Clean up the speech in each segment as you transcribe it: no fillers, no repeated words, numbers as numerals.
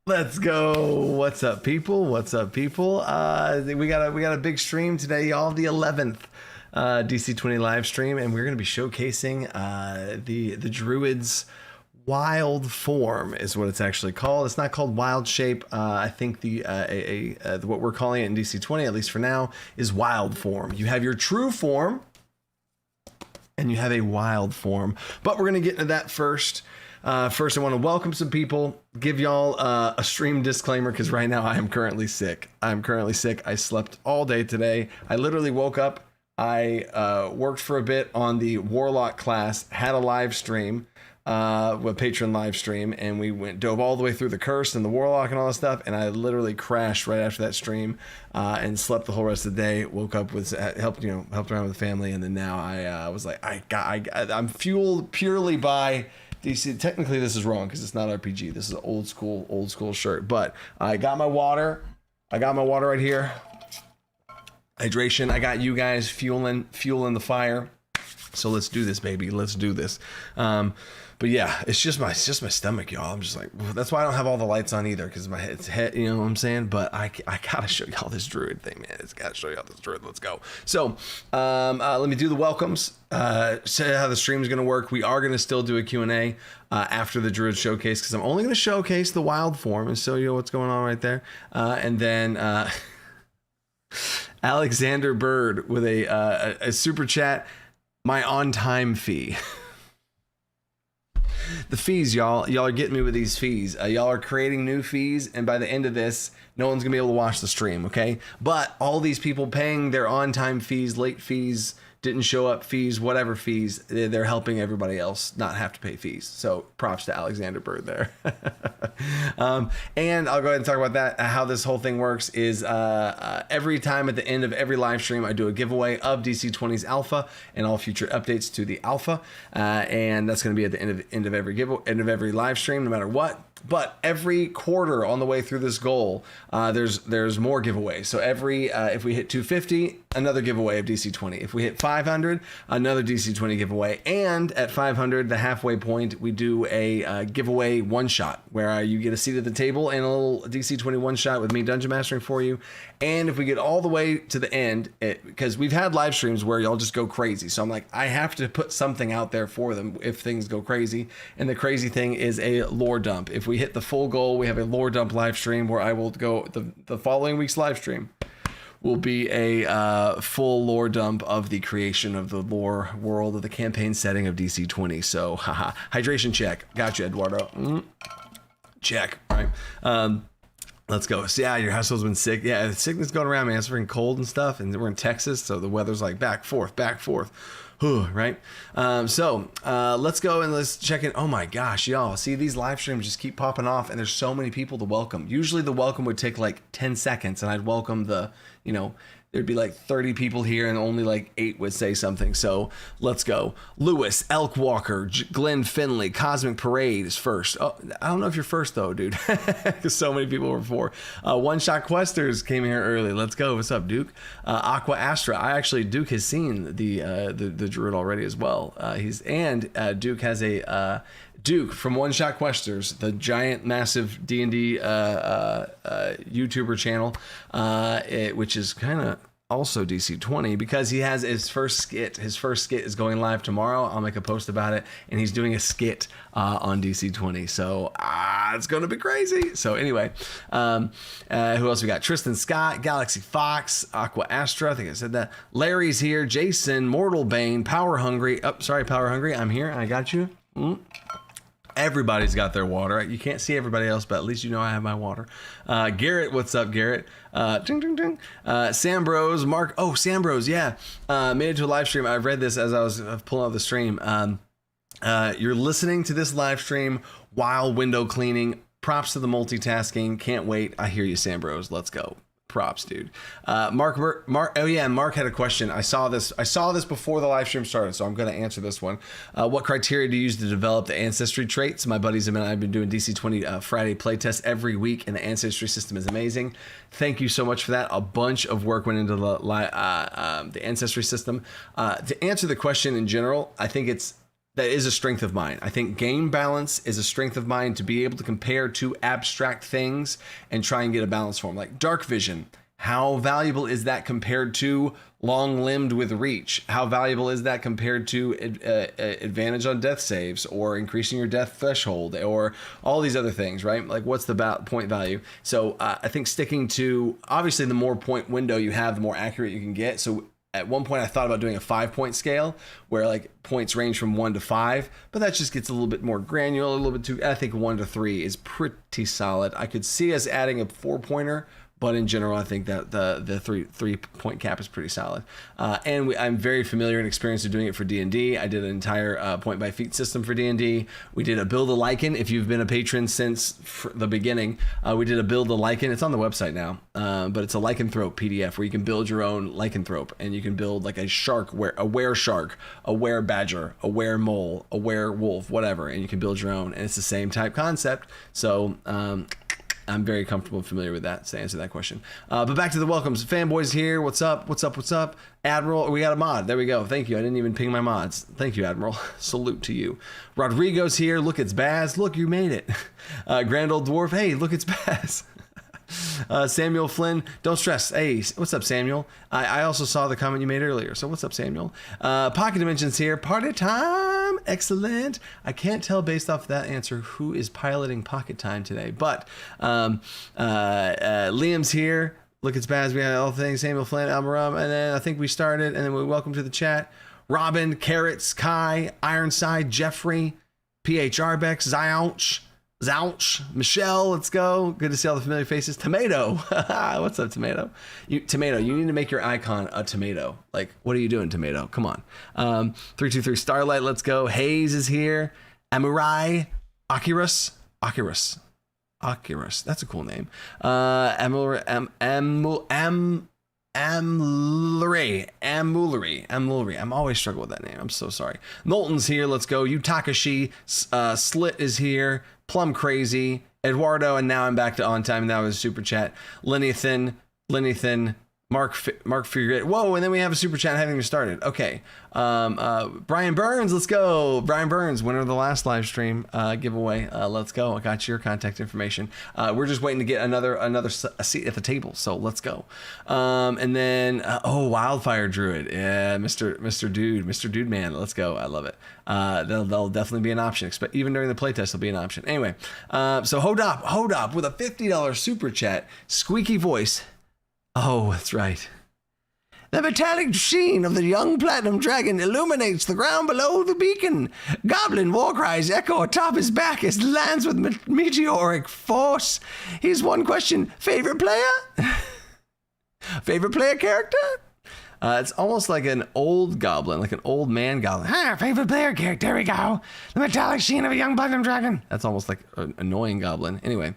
Let's go. What's up, people? What's up, people? We got a big stream today, y'all. The 11th DC20 live stream, and we're going to be showcasing the Druid's wild form is what it's actually called. It's not called wild shape. I think what we're calling it in DC20, at least for now, is wild form. You have your true form, and you have a wild form. But we're going to get into that first. First, I want to welcome some people, give y'all a stream disclaimer, because right now I am currently sick. I slept all day today. I literally woke up. I worked for a bit on the Warlock class, had a live stream, a patron live stream, and we dove all the way through the curse and the Warlock and all that stuff, and I literally crashed right after that stream and slept the whole rest of the day. Woke up with helped around with the family, and then now I was like, I'm fueled purely by DC. Technically this is wrong because it's not RPG. This is an old school shirt, but I got my water. Right here. Hydration. I got you guys fueling the fire. So let's do this, baby. Let's do this. But yeah, it's just my stomach, y'all. I'm just like, that's why I don't have all the lights on either, because my head's you know what I'm saying? But I gotta show y'all this Druid thing, man. It's gotta show y'all this Druid. Let's go. So let me do the welcomes. Say how the stream is gonna work. We are gonna still do a Q&A after the Druid showcase, because I'm only gonna showcase the wild form and show you what's going on right there. And then Alexander Bird with a super chat. My on-time fee. The fees, y'all are getting me with these fees. Y'all are creating new fees, and by the end of this, no one's gonna be able to watch the stream, okay? But all these people paying their on-time fees, late fees, didn't show up fees, whatever fees, they're helping everybody else not have to pay fees. So props to Alexander Bird there. And I'll go ahead and talk about that. How this whole thing works is every time at the end of every live stream, I do a giveaway of DC20's alpha and all future updates to the alpha. And that's going to be at the end of every live stream, no matter what. But every quarter on the way through this goal, there's more giveaways. So if we hit 250, another giveaway of DC20. If we hit 500, another DC20 giveaway. And at 500, the halfway point, we do a giveaway one shot where you get a seat at the table and a little DC20 one shot with me dungeon mastering for you. And if we get all the way to the end, because we've had live streams where y'all just go crazy. So I'm like, I have to put something out there for them if things go crazy. And the crazy thing is a lore dump. If we hit the full goal, we have a lore dump live stream where I will go, the following week's live stream will be a full lore dump of the creation of the lore world of the campaign setting of DC20. So, haha, hydration check. Got you, Eduardo. Check. All right. Let's go. So yeah, your household's been sick. Yeah, sickness going around, man. It's freaking cold and stuff, and we're in Texas, so the weather's like back, forth. Right? So let's go and let's check in. Oh my gosh, y'all. See, these live streams just keep popping off, and there's so many people to welcome. Usually the welcome would take like 10 seconds, and I'd welcome there'd be like 30 people here and only like 8 would say something. So let's go. Lewis, Elk Walker, Glenn Finley, Cosmic Parade is first. Oh, I don't know if you're first though, dude, because so many people were before. One Shot Questers came here early. Let's go. What's up, Duke? Aqua Astra. Duke has seen the Druid already as well. Duke has a Duke from One Shot Questers, the giant, massive D&D YouTuber channel, which is kind of also DC20, because he has his first skit. His first skit is going live tomorrow. I'll make a post about it, and he's doing a skit on DC20. So it's going to be crazy. So anyway, who else we got? Tristan Scott, Galaxy Fox, Aqua Astra. I think I said that. Larry's here. Jason, Mortal Bane, Power Hungry. Oh, sorry, Power Hungry. I'm here. I got you. Everybody's got their water. You can't see everybody else, but at least you know I have my water. Garrett, what's up, Garrett? Ding, ding, ding. Sam Bros, Mark. Oh, Sam Bros, yeah. Made it to a live stream. I've read this as I was pulling out the stream. You're listening to this live stream while window cleaning. Props to the multitasking. Can't wait. I hear you, Sam Bros. Let's go. Props, dude. Mark. Oh yeah, Mark had a question. I saw this before the live stream started, so I'm going to answer this one. What criteria do you use to develop the ancestry traits? My buddies and I've been doing DC20 Friday playtests every week, and the ancestry system is amazing. Thank you so much for that. A bunch of work went into the ancestry system. To answer the question in general, I think it's that is a strength of mine. I think game balance is a strength of mine, to be able to compare two abstract things and try and get a balance for them. Like dark vision, how valuable is that compared to long-limbed with reach? How valuable is that compared to advantage on death saves, or increasing your death threshold, or all these other things, right? Like what's the point value? So I think sticking to, obviously the more point window you have, the more accurate you can get. So at one point I thought about doing a 5-point scale where like points range from 1 to 5, but that just gets a little bit more granular, a little bit too, I think 1 to 3 is pretty solid. I could see us adding a 4-pointer, but in general, I think that the 3-point cap is pretty solid. And I'm very familiar and experienced in doing it for D&D. I did an entire point by feat system for D&D. We did a build a lichen. If you've been a patron since the beginning, we did a build a lichen. It's on the website now, but it's a lycanthrope PDF where you can build your own lycanthrope, and you can build like a shark, a were-shark, a were-badger, a were-mole, a were-wolf, whatever, and you can build your own. And it's the same type concept. So I'm very comfortable and familiar with that to answer that question. But back to the welcomes. Fanboys here. What's up? What's up? What's up? Admiral, we got a mod. There we go. Thank you. I didn't even ping my mods. Thank you, Admiral. Salute to you. Rodrigo's here. Look, it's Baz. Look, you made it. Grand Old Dwarf. Hey, look, it's Baz. Samuel Flynn, don't stress. Hey, what's up, Samuel? I also saw the comment you made earlier, so what's up, Samuel? Pocket Dimensions here. Party time. Excellent. I can't tell based off that answer who is piloting Pocket Time today, but Liam's here. Look, it's Baz. We had all things. Samuel Flynn, Almaram, and then I think we started, and then we welcome to the chat. Robin, Carrots, Kai, Ironside, Jeffrey, PH Arbex, Zouch, Michelle, let's go. Good to see all the familiar faces. Tomato. What's up, Tomato? Tomato, you need to make your icon a tomato. Like, what are you doing, Tomato? Come on. 323 Starlight, let's go. Hayes is here. Amurai. Akirus. That's a cool name. Amulary. I'm always struggle with that name. I'm so sorry. Knowlton's here. Let's go. Yu Takashi. Slit is here. Plum Crazy. Eduardo. And now I'm back to on time. That was super chat. Lenny Thin. Mark Figure. Whoa, and then we have a super chat having started. Okay. Brian Burns, let's go. Brian Burns, winner of the last live stream giveaway. Let's go. I got your contact information. We're just waiting to get another seat at the table, so let's go. And then Wildfire Druid. Yeah, Mr. Dude Man. Let's go. I love it. That'll definitely be an option. Even during the playtest, it'll be an option. Anyway, so Hodop with a $50 super chat. Squeaky voice. Oh, that's right. The metallic sheen of the young platinum dragon illuminates the ground below the beacon. Goblin war cries echo atop his back as he lands with meteoric force. Here's one question. Favorite player? Favorite player character? It's almost like an old goblin, like an old man goblin. Favorite player character, there we go. The metallic sheen of a young platinum dragon. That's almost like an annoying goblin. Anyway,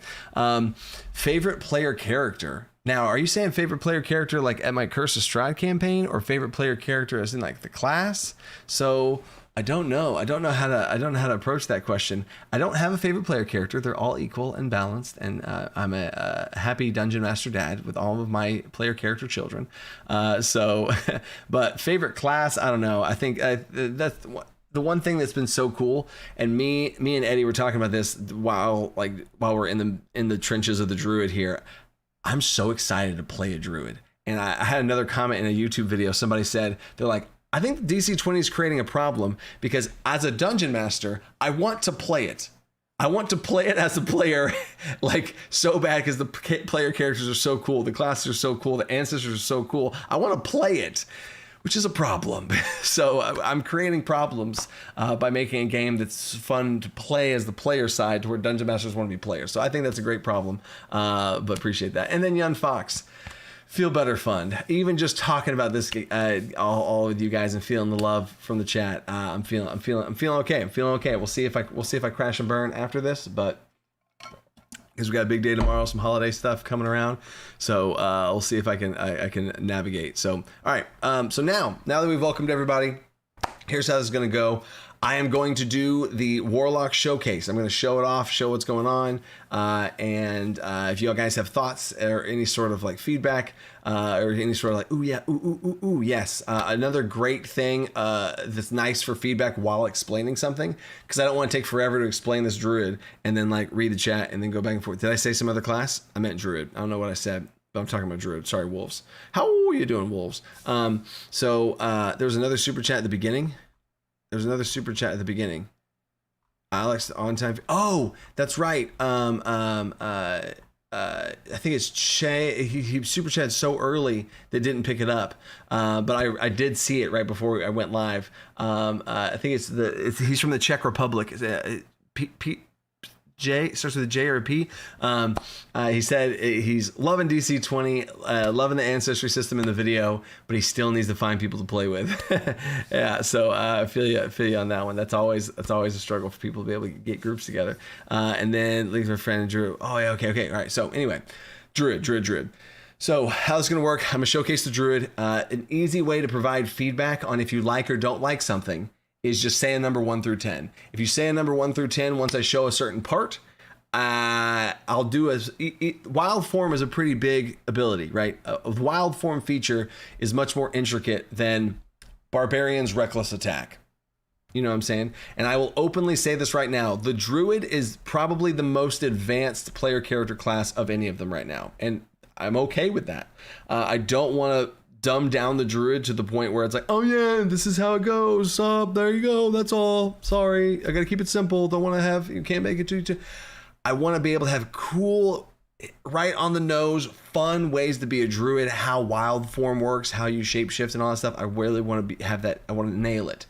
favorite player character. Now, are you saying favorite player character like at my Curse of Strahd campaign, or favorite player character as in like the class? So I don't know. I don't know how to approach that question. I don't have a favorite player character. They're all equal and balanced, and I'm a happy dungeon master dad with all of my player character children. But favorite class, I don't know. I think that's the one thing that's been so cool, and me and Eddie were talking about this while we're in the trenches of the Druid here. I'm so excited to play a Druid. And I had another comment in a YouTube video. Somebody said, they're like, I think DC20 is creating a problem because as a dungeon master, I want to play it. I want to play it as a player, like so bad because the player characters are so cool. The classes are so cool. The ancestors are so cool. I want to play it, which is a problem. So I'm creating problems by making a game that's fun to play as the player side, to where dungeon masters want to be players. So I think that's a great problem, but appreciate that. And then Young Fox, Feel Better Fund. Even just talking about this, all with you guys and feeling the love from the chat, I'm feeling okay. We'll see if I crash and burn after this, but because we got a big day tomorrow, some holiday stuff coming around, so we'll see if I can navigate. So all right, so now that we've welcomed everybody, here's how this is going to go. I am going to do the Warlock Showcase. I'm going to show it off, show what's going on. And if you guys have thoughts or any sort of like feedback or any sort of like, ooh, yeah, ooh, yes. Another great thing that's nice for feedback while explaining something, because I don't want to take forever to explain this Druid and then like read the chat and then go back and forth. Did I say some other class? I meant Druid. I don't know what I said. I'm talking about Druid. Sorry, Wolves. How are you doing, Wolves? So there was another super chat at the beginning. Alex, on time. Oh, that's right. I think it's Che. He super chatted so early that didn't pick it up. But I did see it right before I went live. I think he's from the Czech Republic. J, starts with a J or a P. He said he's loving DC20, loving the ancestry system in the video, but he still needs to find people to play with. Yeah, so I feel you on that one. That's always a struggle for people to be able to get groups together. And then leave my friend Drew. Oh yeah, okay. All right. So anyway, Druid. So how this is going to work? I'm going to showcase the Druid. An easy way to provide feedback on if you like or don't like something is just say a number 1 through 10. If you say a number 1 through 10, once I show a certain part, I'll do wild form is a pretty big ability, right? A wild form feature is much more intricate than Barbarian's reckless attack. You know what I'm saying? And I will openly say this right now. The Druid is probably the most advanced player character class of any of them right now. And I'm okay with that. I don't want to dumb down the Druid to the point where it's like, oh yeah, this is how it goes. There you go. That's all. Sorry. I got to keep it simple. Don't want to have, you can't make it too. I want to be able to have cool, right on the nose, fun ways to be a Druid, how wild form works, how you shapeshift and all that stuff. I really want to have that. I want to nail it.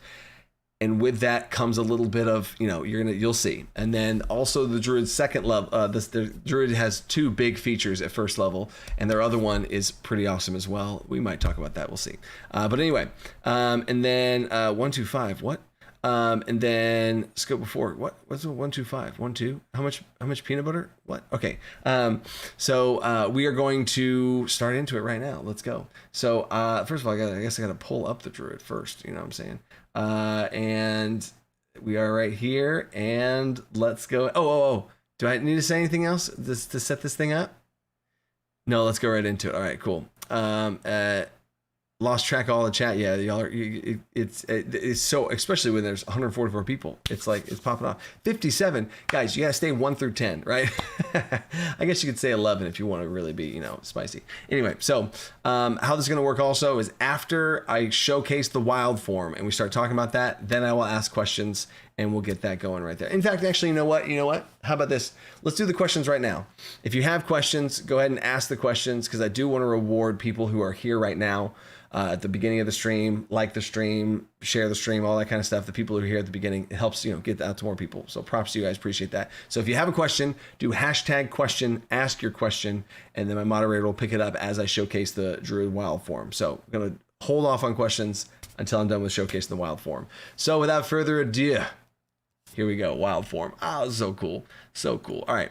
And with that comes a little bit of, you'll see. And then also the Druid's second level, the Druid has 2 big features at first level, and their other one is pretty awesome as well. We might talk about that. We'll see. But anyway, and then 1, 2, 5. What? And then scope before. What's 1, 2, 5? 1, 2. How much peanut butter? What? Okay. So we are going to start into it right now. Let's go. So first of all, I guess I got to pull up the Druid first. You know what I'm saying? And we are right here, and let's go. Oh, do I need to say anything else to set this thing up? No, let's go right into it. All right, cool. Lost track of all the chat. Yeah, y'all are, it's so, especially when there's 144 people, it's like it's popping off. 57 guys, you gotta stay 1 through 10, right? I guess you could say 11 if you want to really be, spicy. Anyway, so how this is gonna work also is after I showcase the wild form and we start talking about that, then I will ask questions and we'll get that going right there. In fact, actually, you know what? How about this? Let's do the questions right now. If you have questions, go ahead and ask the questions, because I do want to reward people who are here right now. At the beginning of the stream, like the stream, share the stream, all that kind of stuff. The people who are here at the beginning, it helps, get that out to more people. So props to you guys, appreciate that. So if you have a question, do #question, ask your question, and then my moderator will pick it up as I showcase the Druid wild form. So I'm going to hold off on questions until I'm done with showcasing the wild form. So without further ado, here we go. Wild form. Oh, so cool. So cool. All right.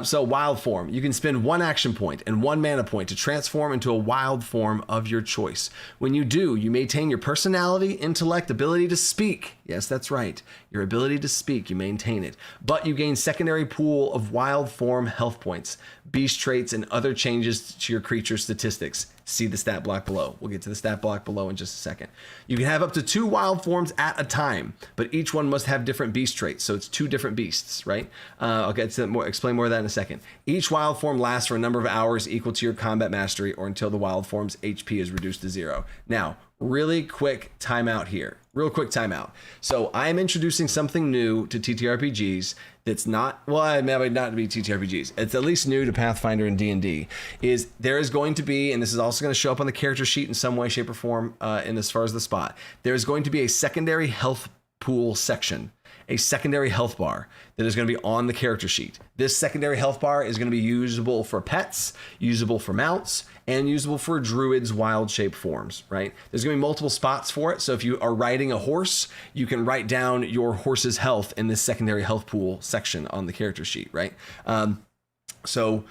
So wild form. You can spend 1 action point and 1 mana point to transform into a wild form of your choice. When you do, you maintain your personality, intellect, ability to speak. Yes, that's right. Your ability to speak, you maintain it. But you gain secondary pool of wild form health points, beast traits, and other changes to your creature statistics. See the stat block below. We'll get to the stat block below in just a second. You can have up to 2 wild forms at a time, but each one must have different beast traits. So it's 2 different beasts, right? I'll get to explain more of that in a second. Each wild form lasts for a number of hours equal to your combat mastery or until the wild form's HP is reduced to 0. Now, really quick timeout here. Real quick timeout. So I am introducing something new to TTRPGs that's not, well, it may not be TTRPGs. It's at least new to Pathfinder and D&D. Is there is going to be, and this is also going to show up on the character sheet in some way, shape, or form in as far as the spot. There is going to be a secondary health pool section, a secondary health bar that is going to be on the character sheet. This secondary health bar is going to be usable for pets, usable for mounts, and usable for Druid's wild shape forms, right? There's going to be multiple spots for it. So if you are riding a horse, you can write down your horse's health in this secondary health pool section on the character sheet, right? So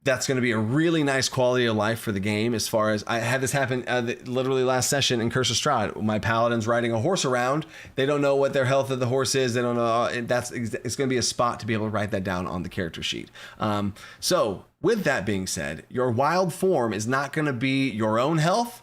That's going to be a really nice quality of life for the game. As far as I had this happen literally last session in Curse of Strahd, my paladin's riding a horse around. They don't know what their health of the horse is. They don't know. It's going to be a spot to be able to write that down on the character sheet. So with that being said, your wild form is not going to be your own health.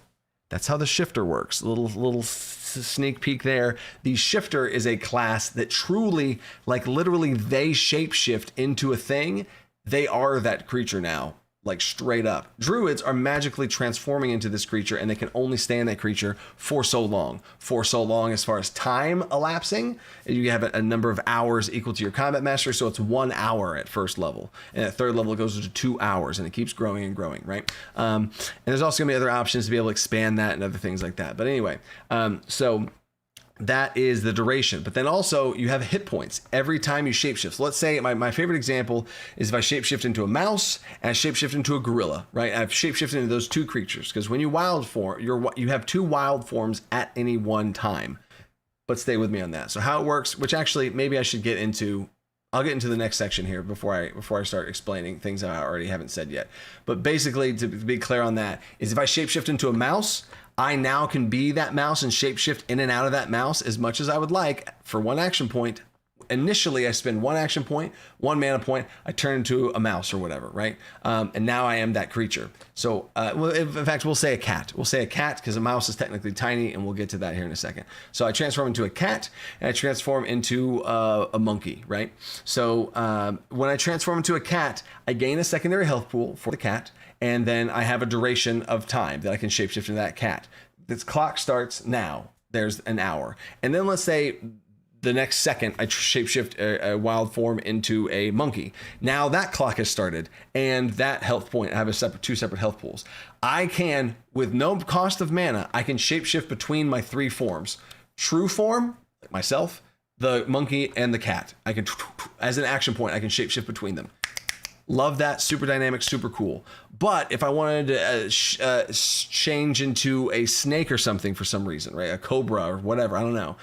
That's how the shifter works. Little sneak peek there. The shifter is a class that truly, like literally, they shapeshift into a thing. They are that creature now, like straight up. Druids are magically transforming into this creature, and they can only stay in that creature for so long. For so long as far as time elapsing, you have a number of hours equal to your combat mastery, so it's 1 hour at first level. And at third level, it goes to 2 hours, and it keeps growing and growing, right? And there's also going to be other options to be able to expand that and other things like that. But anyway, so that is the duration. But then also you have hit points every time you shapeshift. So let's say my favorite example is if I shapeshift into a mouse and I shapeshift into a gorilla, right? I've shapeshifted into those two creatures because when you wild form, you have 2 wild forms at any one time. But stay with me on that. So how it works, which actually maybe I should get into. I'll get into the next section here before I start explaining things I already haven't said yet. But basically, to be clear on that, is if I shapeshift into a mouse, I now can be that mouse and shapeshift in and out of that mouse as much as I would like for 1 action point. Initially, I spend 1 action point, 1 mana point, I turn into a mouse or whatever, right? And now I am that creature. So, well, in fact, we'll say a cat. We'll say a cat because a mouse is technically tiny, and we'll get to that here in a second. So I transform into a cat, and I transform into a monkey, right? So when I transform into a cat, I gain a secondary health pool for the cat, and then I have a duration of time that I can shapeshift into that cat. This clock starts now. There's an hour. And then let's say the next second I shapeshift a wild form into a monkey. Now that clock has started, and that health point, I have 2 separate health pools. I can, with no cost of mana, I can shapeshift between my 3 forms. True form, like myself, the monkey, and the cat. I can, as an action point, I can shapeshift between them. Love that. Super dynamic, super cool. But if I wanted to change into a snake or something for some reason, right? A cobra or whatever, I don't know.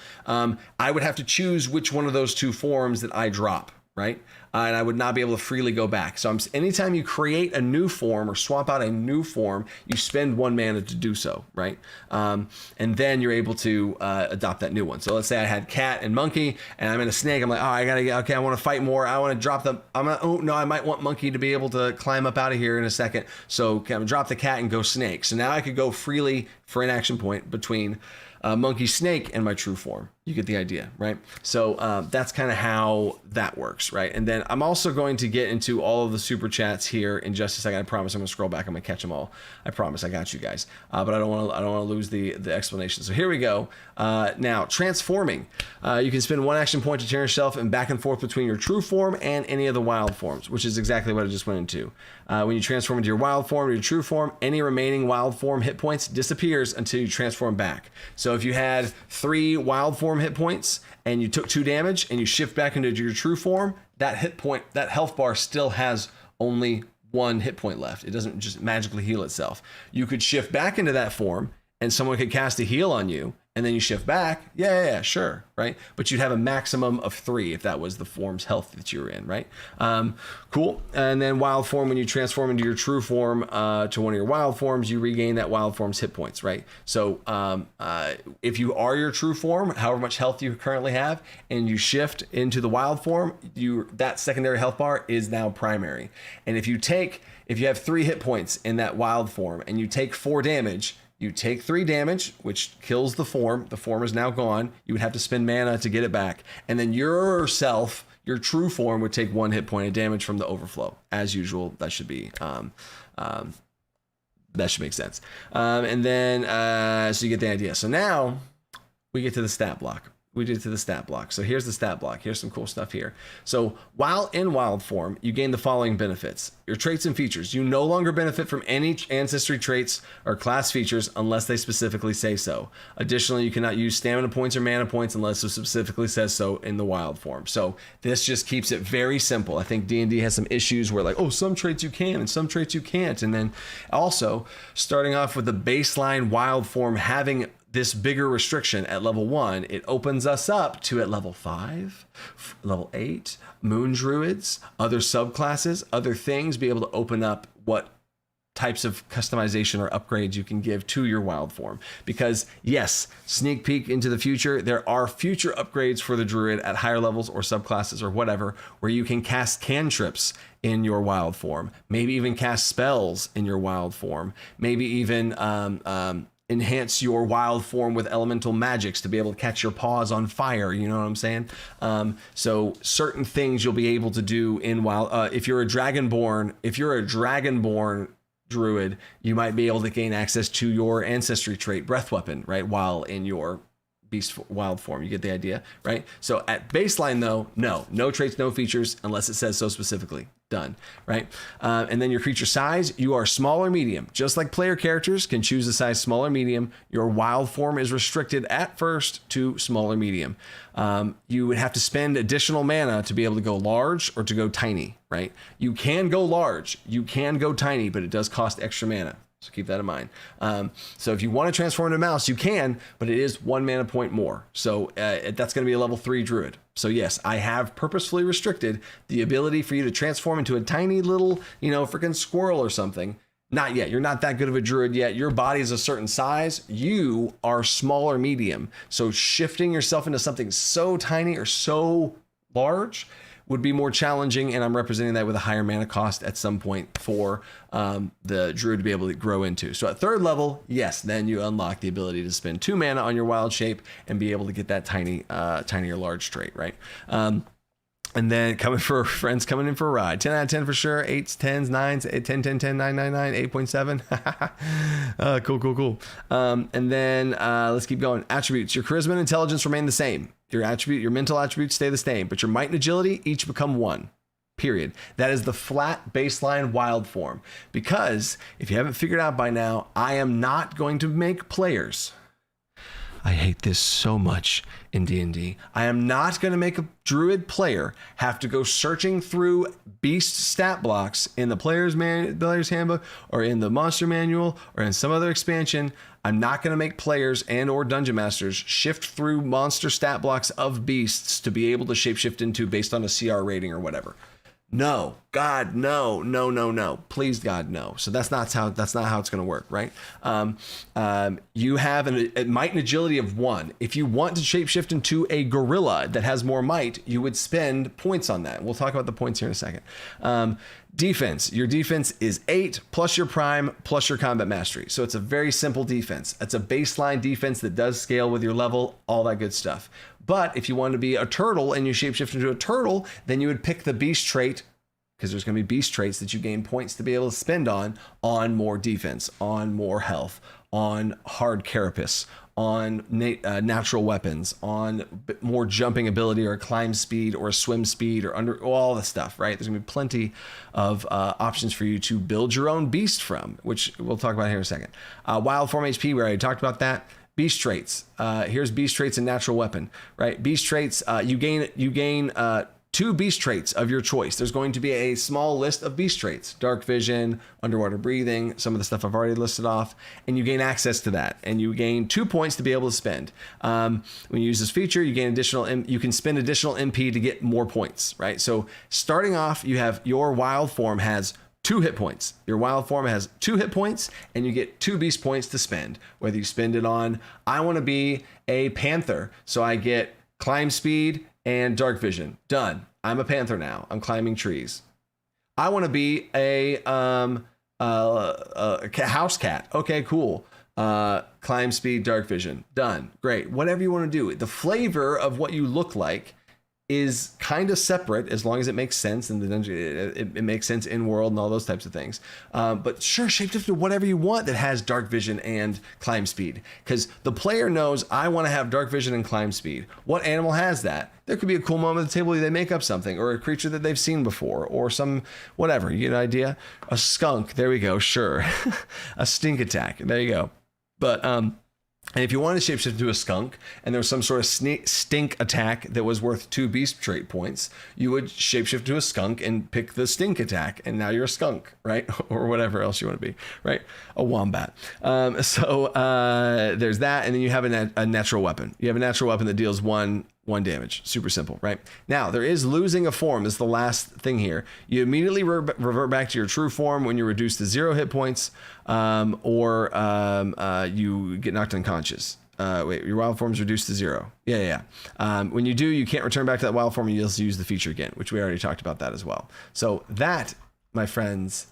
I would have to choose which one of those 2 forms that I drop, right? And I would not be able to freely go back. So anytime you create a new form or swap out a new form, you spend 1 mana to do so, right? And then you're able to adopt that new one. So let's say I had cat and monkey, and I'm in a snake. I'm like, oh, I want to fight more. I want to drop them. I might want monkey to be able to climb up out of here in a second. So I'm gonna drop the cat and go snake. So now I could go freely for an action point between monkey, snake, and my true form. You get the idea, right? So that's kind of how that works, right? And then I'm also going to get into all of the super chats here in just a second. I promise I'm gonna scroll back. I'm gonna catch them all. I promise. I got you guys. But I don't want to lose the explanation. So here we go. Now transforming. You can spend 1 action point to turn yourself and back and forth between your true form and any of the wild forms, which is exactly what I just went into. When you transform into your wild form or your true form, any remaining wild form hit points disappears until you transform back. So if you had 3 wild form hit points and you took 2 damage and you shift back into your true form, that hit point, that health bar still has only 1 hit point left. It doesn't just magically heal itself. You could shift back into that form and someone could cast a heal on you, and then you shift back. Yeah, sure, right? But you'd have a maximum of 3 if that was the form's health that you were in, right? Cool. And then wild form, when you transform into your true form to one of your wild forms, you regain that wild form's hit points, right? So if you are your true form, however much health you currently have, and you shift into the wild form, that secondary health bar is now primary. And if you have 3 hit points in that wild form and you take 4 damage, you take 3 damage, which kills the form. The form is now gone. You would have to spend mana to get it back. And then yourself, your true form, would take 1 hit point of damage from the overflow. As usual, that should be that should make sense. And then so you get the idea. So now we get to the stat block. So here's the stat block. Here's some cool stuff here. So while in wild form, you gain the following benefits. Your traits and features. You no longer benefit from any ancestry traits or class features unless they specifically say so. Additionally, you cannot use stamina points or mana points unless it specifically says so in the wild form. So this just keeps it very simple. I think D&D has some issues where like, oh, some traits you can and some traits you can't. And then also starting off with the baseline wild form having this bigger restriction at level 1, it opens us up to at level 5, level 8, moon druids, other subclasses, other things be able to open up what types of customization or upgrades you can give to your wild form. Because yes, sneak peek into the future, there are future upgrades for the druid at higher levels or subclasses or whatever, where you can cast cantrips in your wild form, maybe even cast spells in your wild form, maybe even enhance your wild form with elemental magics to be able to catch your paws on fire. You know what I'm saying? So certain things you'll be able to do in wild. If you're a dragonborn druid, you might be able to gain access to your ancestry trait, breath weapon, right? While in your beast wild form. You get the idea, right? So at baseline though, no traits, no features, unless it says so specifically. Done, right? And then your creature size, you are small or medium. Just like player characters can choose a size small or medium, your wild form is restricted at first to small or medium. You would have to spend additional mana to be able to go large or to go tiny, right? You can go large, you can go tiny, but it does cost extra mana. So keep that in mind. So if you want to transform into a mouse, you can, but it is 1 mana point more. So that's going to be a level 3 druid. So yes, I have purposefully restricted the ability for you to transform into a tiny little, freaking squirrel or something. Not yet. You're not that good of a druid yet. Your body is a certain size. You are small or medium. So shifting yourself into something so tiny or so large would be more challenging, and I'm representing that with a higher mana cost at some point for the druid to be able to grow into. So at 3rd level, yes, then you unlock the ability to spend 2 mana on your wild shape and be able to get that tiny or large trait, right? And then friends coming in for a ride. 10 out of 10 for sure. 8s, 10s, 9s, 10, 10, 10, 9, 9, 9, 8.7. Cool. And then let's keep going. Attributes. Your charisma and intelligence remain the same. Your mental attributes stay the same, but your might and agility each become 1. Period. That is the flat baseline wild form. Because if you haven't figured out by now, I am not going to make players. I hate this so much in D&D. I am not going to make a druid player have to go searching through beast stat blocks in the player's handbook or in the monster manual or in some other expansion. I'm not going to make players and or dungeon masters shift through monster stat blocks of beasts to be able to shapeshift into based on a CR rating or whatever. No, God, no. Please, God, no. So that's not how it's going to work, right? You have a might and agility of 1. If you want to shapeshift into a gorilla that has more might, you would spend points on that. We'll talk about the points here in a second. Defense. Your defense is 8 plus your prime plus your combat mastery. So it's a very simple defense. It's a baseline defense that does scale with your level, all that good stuff. But if you want to be a turtle and you shapeshift into a turtle, then you would pick the beast trait, because there's going to be beast traits that you gain points to be able to spend on more defense, on more health, on hard carapace, on natural weapons, on more jumping ability or climb speed or swim speed or all the stuff, right? There's going to be plenty of options for you to build your own beast from, which we'll talk about here in a second. Wild form HP, we already talked about that. Beast traits. Here's beast traits and natural weapon, right? Beast traits, you gain 2 beast traits of your choice. There's going to be a small list of beast traits: dark vision, underwater breathing, some of the stuff I've already listed off, and you gain access to that, and you gain 2 points to be able to spend. When you use this feature, you gain you can spend additional MP to get more points, right? So starting off, you have your wild form has 2 hit points. Your wild form has 2 hit points, and you get 2 beast points to spend. Whether you spend it on, I want to be a panther, so I get climb speed and dark vision. Done. I'm a panther now. I'm climbing trees. I want to be a house cat. Okay, cool. Climb speed, dark vision. Done. Great. Whatever you want to do. The flavor of what you look like is kind of separate as long as it makes sense in the dungeon. It makes sense in world and all those types of things. But sure, shapeshift to whatever you want that has dark vision and climb speed, because the player knows I want to have dark vision and climb speed. What animal has that? There could be a cool moment at the table where they make up something, or a creature that they've seen before, or some whatever. You get an idea? A skunk. There we go. Sure. A stink attack. There you go. But and if you wanted to shapeshift into a skunk and there was some sort of stink attack that was worth 2 beast trait points, you would shapeshift to a skunk and pick the stink attack, and now you're a skunk, right? Or whatever else you want to be, right? A wombat. So there's that, and then you have a natural weapon. You have a natural weapon that deals 1 1 damage. Super simple, right? Now, there is losing a form. This is the last thing here. You immediately revert back to your true form when you're reduced to 0 hit points, or you get knocked unconscious. Wait, your wild form is reduced to 0. Yeah. When you do, you can't return back to that wild form. You just use the feature again, which we already talked about that as well. So that, my friends,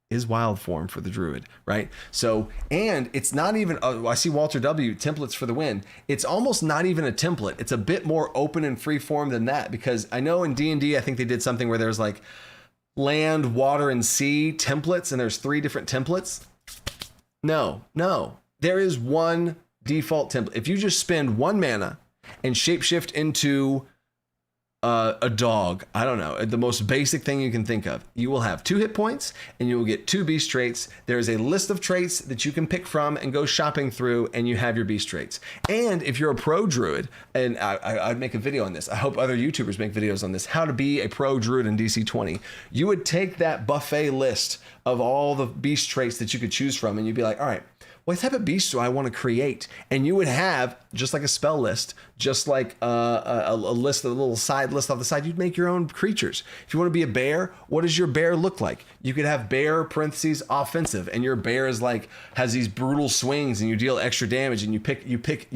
is wild form for the Druid, right? So, and it's not even, I see Walter W, templates for the win. It's almost not even a template. It's a bit more open and free form than that, because I know in D&D, I think they did something where there's like land, water, and sea templates, and there's 3 different templates. No, there is one default template. If you just spend 1 mana and shapeshift into a dog, I don't know, the most basic thing you can think of, you will have 2 hit points and you will get 2 beast traits. There is a list of traits that you can pick from and go shopping through, and you have your beast traits. And if you're a pro druid, and I'd make a video on this, I hope other YouTubers make videos on this, how to be a pro druid in DC20, you would take that buffet list of all the beast traits that you could choose from, and you'd be like, all right, what type of beast do I want to create? And you would have, just like a spell list, just like a list, a little side list off the side, you'd make your own creatures. If you want to be a bear, what does your bear look like? You could have bear parentheses offensive, and your bear is like, has these brutal swings, and you deal extra damage, and you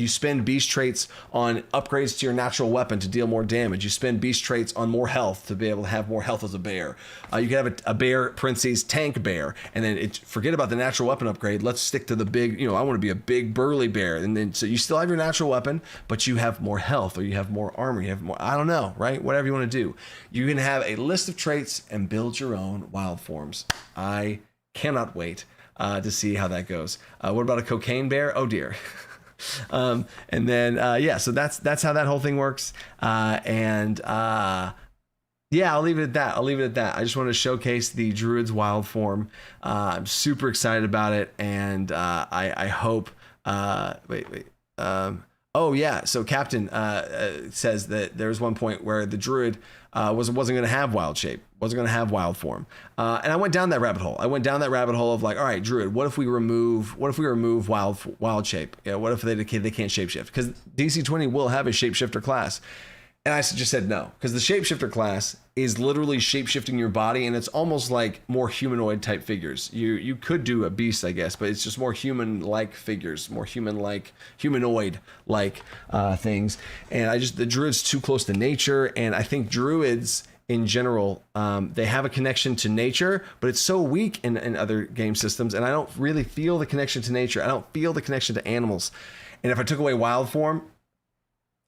spend beast traits on upgrades to your natural weapon to deal more damage. You spend beast traits on more health to be able to have more health as a bear. You could have a bear parentheses tank bear, and then forget about the natural weapon upgrade. Let's stick to the big, I want to be a big burly bear. And then, so you still have your natural weapon, but you have more health, or you have more armor, you have more, I don't know, right? Whatever you want to do. You can have a list of traits and build your own wild forms. I cannot wait to see how that goes. What about a cocaine bear? Oh dear. And then, so that's how that whole thing works. Yeah, I'll leave it at that. I just want to showcase the Druid's wild form. I'm super excited about it, and I hope. So Captain says that there was one point where the Druid wasn't going to have wild shape, wasn't going to have wild form, and I went down that rabbit hole. Of like, all right, Druid, what if we remove wild shape? What if they can't shapeshift? Because DC20 will have a shapeshifter class. And I just said no, because the shapeshifter class is literally shapeshifting your body, and it's almost like more humanoid type figures. You could do a beast, I guess, but it's just more human-like figures, more humanoid-like things. And the Druid's too close to nature, and I think Druids in general, they have a connection to nature, but it's so weak in other game systems, and I don't really feel the connection to nature. I don't feel the connection to animals. And if I took away wild form,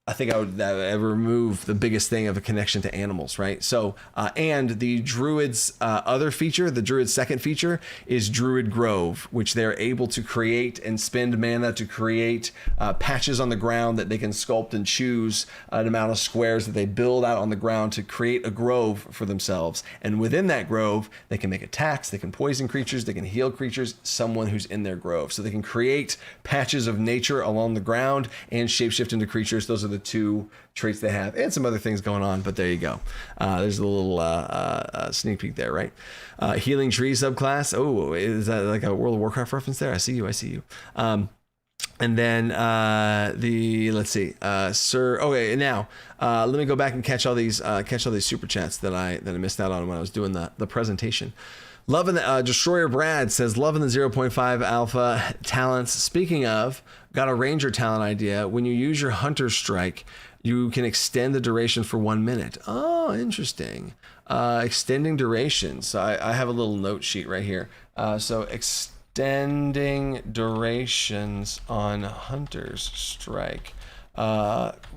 I think I would remove the biggest thing of a connection to animals, right? So, and the Druid's other feature, the Druid's second feature, is Druid Grove, which they're able to create and spend mana to create patches on the ground that they can sculpt and choose an amount of squares that they build out on the ground to create a grove for themselves. And within that grove, they can make attacks, they can poison creatures, they can heal creatures, someone who's in their grove. So they can create patches of nature along the ground and shapeshift into creatures. Those are the 2 traits they have, and some other things going on, but there you go. There's a little sneak peek there, right? Healing Tree subclass. Oh, is that like a World of Warcraft reference there? I see you. And then let's see, sir. Okay, now let me go back and catch all these super chats that I missed out on when I was doing the presentation. Loving the Destroyer Brad says, loving the 0.5 alpha talents. Speaking of, got a ranger talent idea. When you use your hunter strike, you can extend the duration for 1 minute. Oh, interesting. Extending duration. So I have a little note sheet right here. So extending durations on hunter's strike,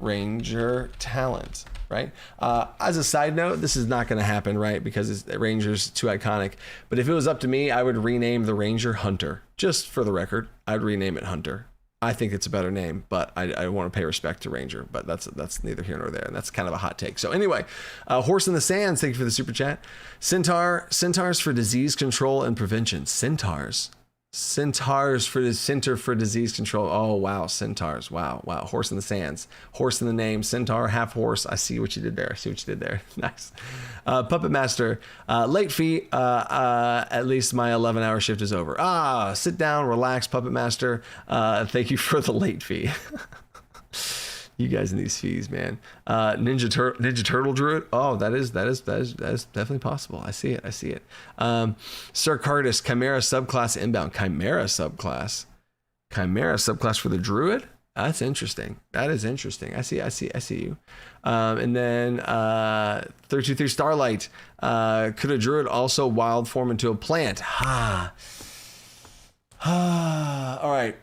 ranger talent. Right. As a side note, this is not going to happen, right? Because Ranger's too iconic. But if it was up to me, I would rename the Ranger Hunter. Just for the record, I'd rename it Hunter. I think it's a better name, but I want to pay respect to Ranger. But that's neither here nor there, and that's kind of a hot take. So anyway, Horse in the Sands, thank you for the super chat. Centaurs for disease control and prevention. Centaurs for the Center for Disease Control. Oh, wow. Centaurs. Wow. Horse in the Sands. Horse in the name. Centaur, half horse. I see what you did there. Nice. Puppet Master. Late fee. At least my 11-hour shift is over. Sit down, relax, Puppet Master. Thank you for the late fee. You guys and these fees, man. Ninja Turtle Druid. Oh, that is definitely possible. I see it. Sir Cardis, Chimera subclass inbound. Chimera subclass for the Druid. That's interesting. That is interesting. I see you. And then 323 Starlight. Could a Druid also wild form into a plant? All right.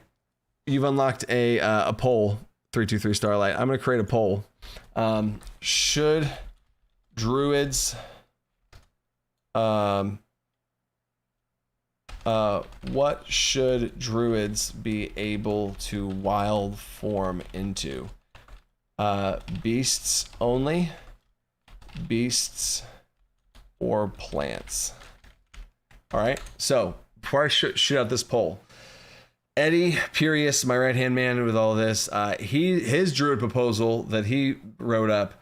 You've unlocked a poll. 323 Starlight. I'm going to create a poll. Should druids what should druids be able to wild form into? Beasts only, beasts, or plants? All right. So before I shoot out this poll, Eddie Purius, my right hand man with all this, his druid proposal that he wrote up,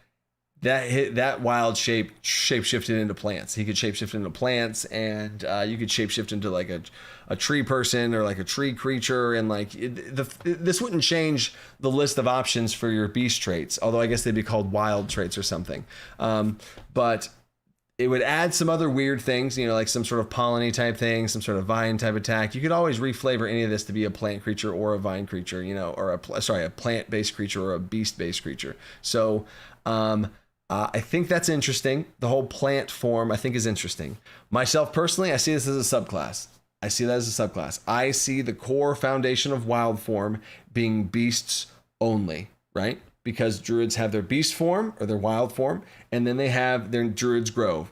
that wild shape shifted into plants. He could shapeshift into plants, and you could shapeshift into like a tree person or like a tree creature, and like this wouldn't change the list of options for your beast traits, although I guess they'd be called wild traits or something. But it would add some other weird things, like some sort of polleny type thing, some sort of vine type attack. You could always reflavor any of this to be a plant creature or a vine creature, or a plant-based creature or a beast-based creature. So I think that's interesting. The whole plant form, I think, is interesting. Myself personally, I see this as a subclass. I see the core foundation of wild form being beasts only, right? Because druids have their beast form or their wild form, and then they have their druids grow.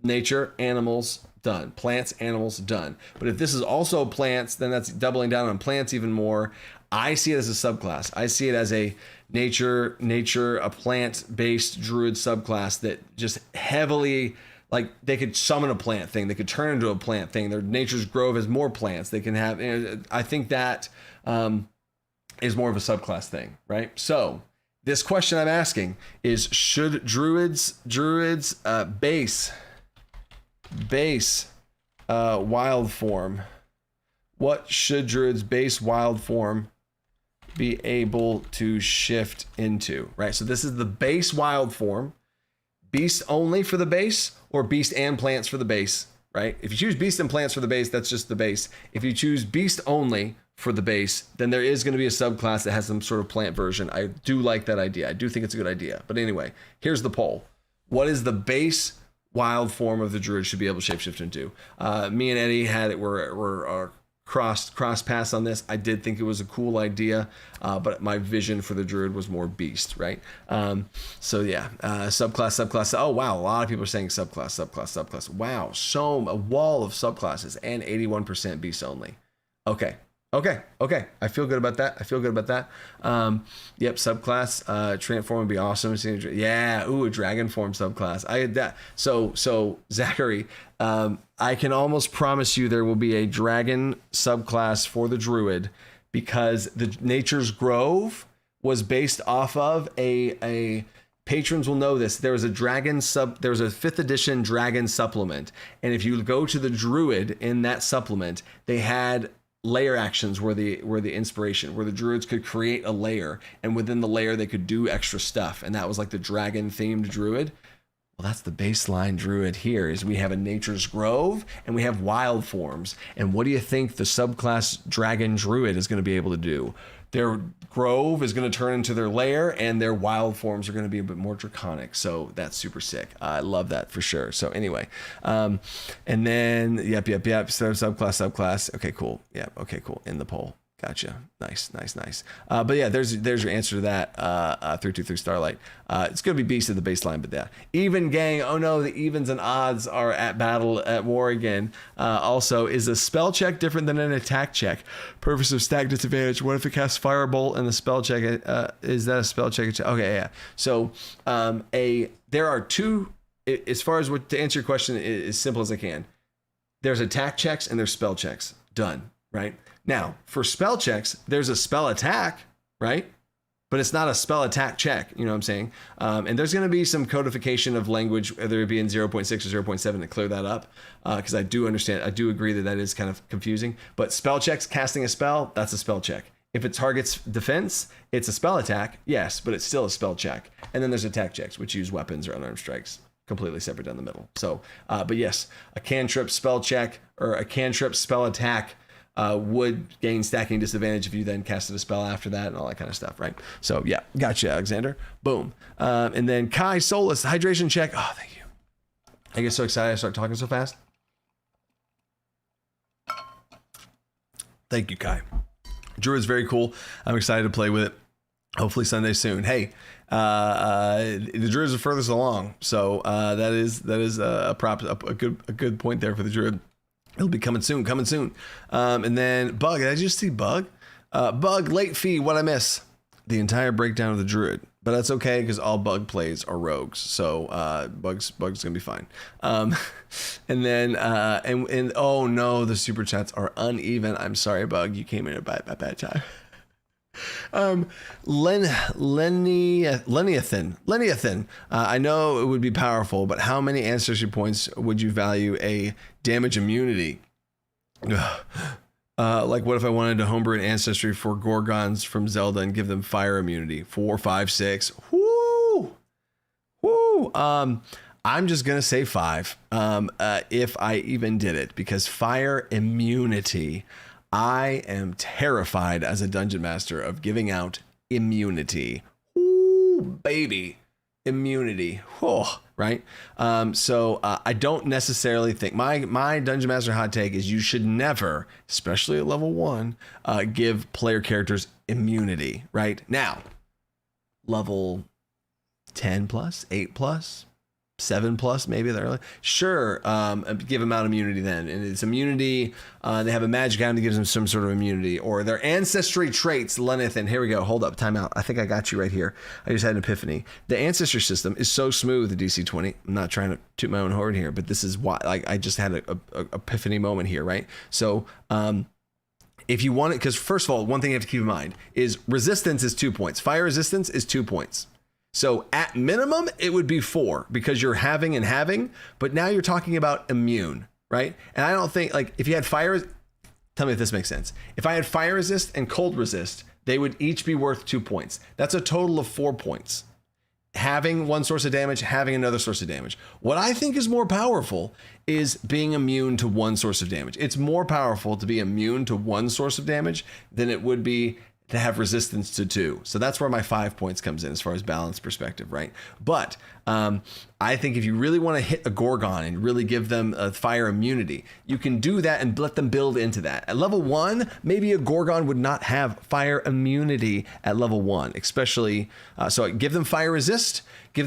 Nature, animals, done. Plants, animals, done. But if this is also plants, then that's doubling down on plants even more. I see it as a subclass. I see it as a nature, a plant-based druid subclass that just heavily, like, they could summon a plant thing. They could turn into a plant thing. Their nature's grove has more plants. They can have, I think that is more of a subclass thing, right? So this question I'm asking is, should druids base wild form? What should druids base wild form be able to shift into, right? So this is the base wild form. Beast only for the base, or beast and plants for the base, right? If you choose beast and plants for the base, that's just the base. If you choose beast only for the base, then there is going to be a subclass that has some sort of plant version. I do like that idea. I do think it's a good idea. But anyway, here's the poll. What is the base wild form of the druid should be able to shapeshift into? Me and Eddie had it. We're cross paths on this. I did think it was a cool idea, but my vision for the druid was more beast, right? So yeah, subclass. Oh wow, a lot of people are saying subclass. Wow, so a wall of subclasses and 81% beast only. Okay. I feel good about that. Yep, subclass, transform would be awesome. Yeah, a dragon form subclass. I had that. So Zachary, I can almost promise you there will be a dragon subclass for the druid, because the Nature's Grove was based off of a patrons will know this. There was a dragon there was a 5th edition dragon supplement, and if you go to the druid in that supplement, they had layer actions were the inspiration, where the druids could create a layer, and within the layer they could do extra stuff, and that was like the dragon themed druid. Well, that's the baseline druid here, is we have a Nature's Grove and we have wild forms. And what do you think the subclass dragon druid is going to be able to do? Their grove is going to turn into their lair, and their wild forms are going to be a bit more draconic. So that's super sick. I love that for sure. So anyway, and then yep. So subclass. Okay, cool. Yeah. Okay, cool. In the poll. Gotcha. Nice. But yeah, there's your answer to that. 323 Starlight. It's gonna be beast at the baseline, but yeah. Even gang. Oh no, the evens and odds are at war again. Also, is a spell check different than an attack check? Purpose of stack disadvantage. What if it casts Firebolt and the spell check? Is that a spell check? Okay, yeah. So there are two. As far as to answer your question, as simple as I can. There's attack checks and there's spell checks. Done. Right. Now, for spell checks, there's a spell attack, right? But it's not a spell attack check, you know what I'm saying? And there's going to be some codification of language, whether it be in 0.6 or 0.7, to clear that up, because I do agree that is kind of confusing. But spell checks, casting a spell, that's a spell check. If it targets defense, it's a spell attack, yes, but it's still a spell check. And then there's attack checks, which use weapons or unarmed strikes, completely separate down the middle. So, but yes, a cantrip spell check or a cantrip spell attack would gain stacking disadvantage if you then casted a spell after that and all that kind of stuff, right? So yeah, gotcha, Alexander. Boom. And then Kai Solus, hydration check. Oh, thank you. I get so excited I start talking so fast. Thank you, Kai. Druid's very cool. I'm excited to play with it. Hopefully Sunday soon. Hey, the Druids are furthest along, so that is a good point there for the Druid. It'll be coming soon. And then Bug. Did I just see Bug? Bug, late fee. What I miss? The entire breakdown of the Druid, but that's okay because all Bug plays are rogues, so Bug's gonna be fine. And then and oh no, the super chats are uneven. I'm sorry, Bug. You came in at a bad time. Leniathan. I know it would be powerful, but how many ancestry points would you value a damage immunity? Like what if I wanted to homebrew an ancestry for Gorgons from Zelda and give them fire immunity? 4, 5, 6. Woo! I'm just gonna say 5. If I even did it, because fire immunity, I am terrified as a dungeon master of giving out immunity. Ooh, baby, immunity. Oh, right. So I don't necessarily think my dungeon master hot take is you should never, especially at level 1, give player characters immunity. Right now, level 10 plus, 8 plus, 7 plus, maybe they're early. Sure, give them out immunity then. And it's immunity. They have a magic item that gives them some sort of immunity, or their ancestry traits. Lenith, and here we go. Hold up, time out. I think I got you right here. I just had an epiphany. The ancestry system is so smooth at DC20. I'm not trying to toot my own horn here, but this is why. Like, I just had a epiphany moment here, right? So, if you want it, because first of all, one thing you have to keep in mind is resistance is 2 points. Fire resistance is 2 points. So at minimum, it would be 4 because you're having, but now you're talking about immune, right? And I don't think, like, if you had fire, tell me if this makes sense. If I had fire resist and cold resist, they would each be worth 2 points. That's a total of 4 points. Having one source of damage, having another source of damage. What I think is more powerful is being immune to one source of damage. It's more powerful to be immune to one source of damage than it would be to have resistance to 2. So that's where my 5 points comes in as far as balance perspective, right? But I think if you really want to hit a Gorgon and really give them a fire immunity, you can do that and let them build into that. At level 1, maybe a Gorgon would not have fire immunity at level 1, especially, so give them fire resist, and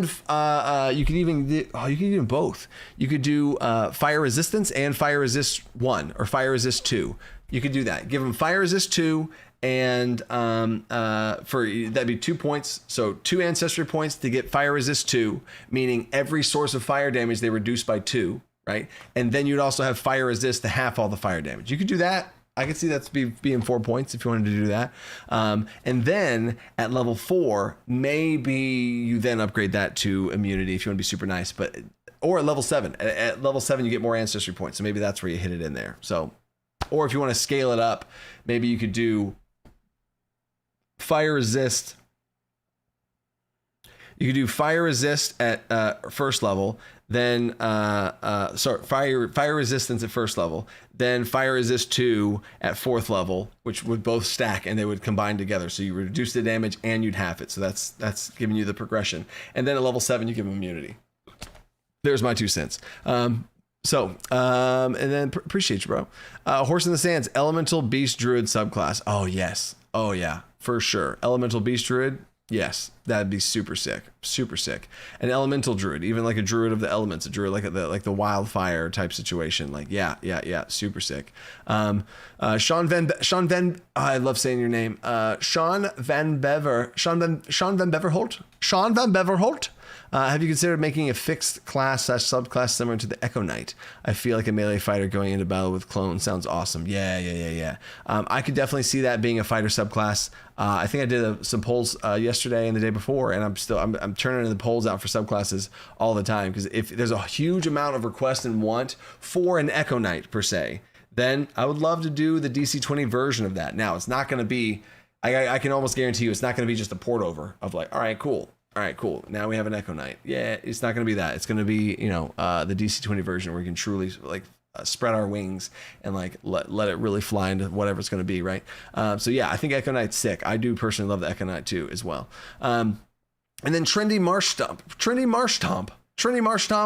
you could even both. You could do fire resistance and fire resist 1 or fire resist 2. You could do that. Give them fire resist 2, and for that'd be 2 points. So 2 ancestry points to get fire resist 2, meaning every source of fire damage they reduce by 2, right? And then you'd also have fire resist to half all the fire damage. You could do that. I could see that being 4 points if you wanted to do that. And then at level 4, maybe you then upgrade that to immunity if you want to be super nice. Or at level 7. At level 7, you get more ancestry points. So maybe that's where you hit it in there. So. Or if you want to scale it up, maybe you could do fire resist. You could do fire resist at first level, then fire resistance at first level, then fire resist 2 at 4th level, which would both stack and they would combine together. So you reduce the damage and you'd half it. So that's giving you the progression. And then at level 7, you give them immunity. There's my 2 cents. And then appreciate you, bro. Horse in the Sands, Elemental Beast Druid subclass. Oh, yes. Oh, yeah, for sure. Elemental Beast Druid. Yes, that'd be super sick. An Elemental Druid, even like a Druid of the elements, a Druid like the wildfire type situation. Like, yeah, super sick. Sean Van, I love saying your name. Sean Van Beverholt. Have you considered making a fixed class / subclass similar to the Echo Knight? I feel like a melee fighter going into battle with clones sounds awesome. Yeah. I could definitely see that being a fighter subclass. I think I did some polls yesterday and the day before, and I'm turning the polls out for subclasses all the time, because if there's a huge amount of request and want for an Echo Knight per se, then I would love to do the DC20 version of that. Now, it's not going to be, I can almost guarantee you it's not going to be just a port over of like, all right, cool. Now we have an Echo Knight. Yeah, it's not going to be that. It's going to be, the DC20 version where we can truly like spread our wings and like let it really fly into whatever it's going to be, right? So yeah, I think Echo Knight's sick. I do personally love the Echo Knight too as well. And then Trendy Marsh Stomp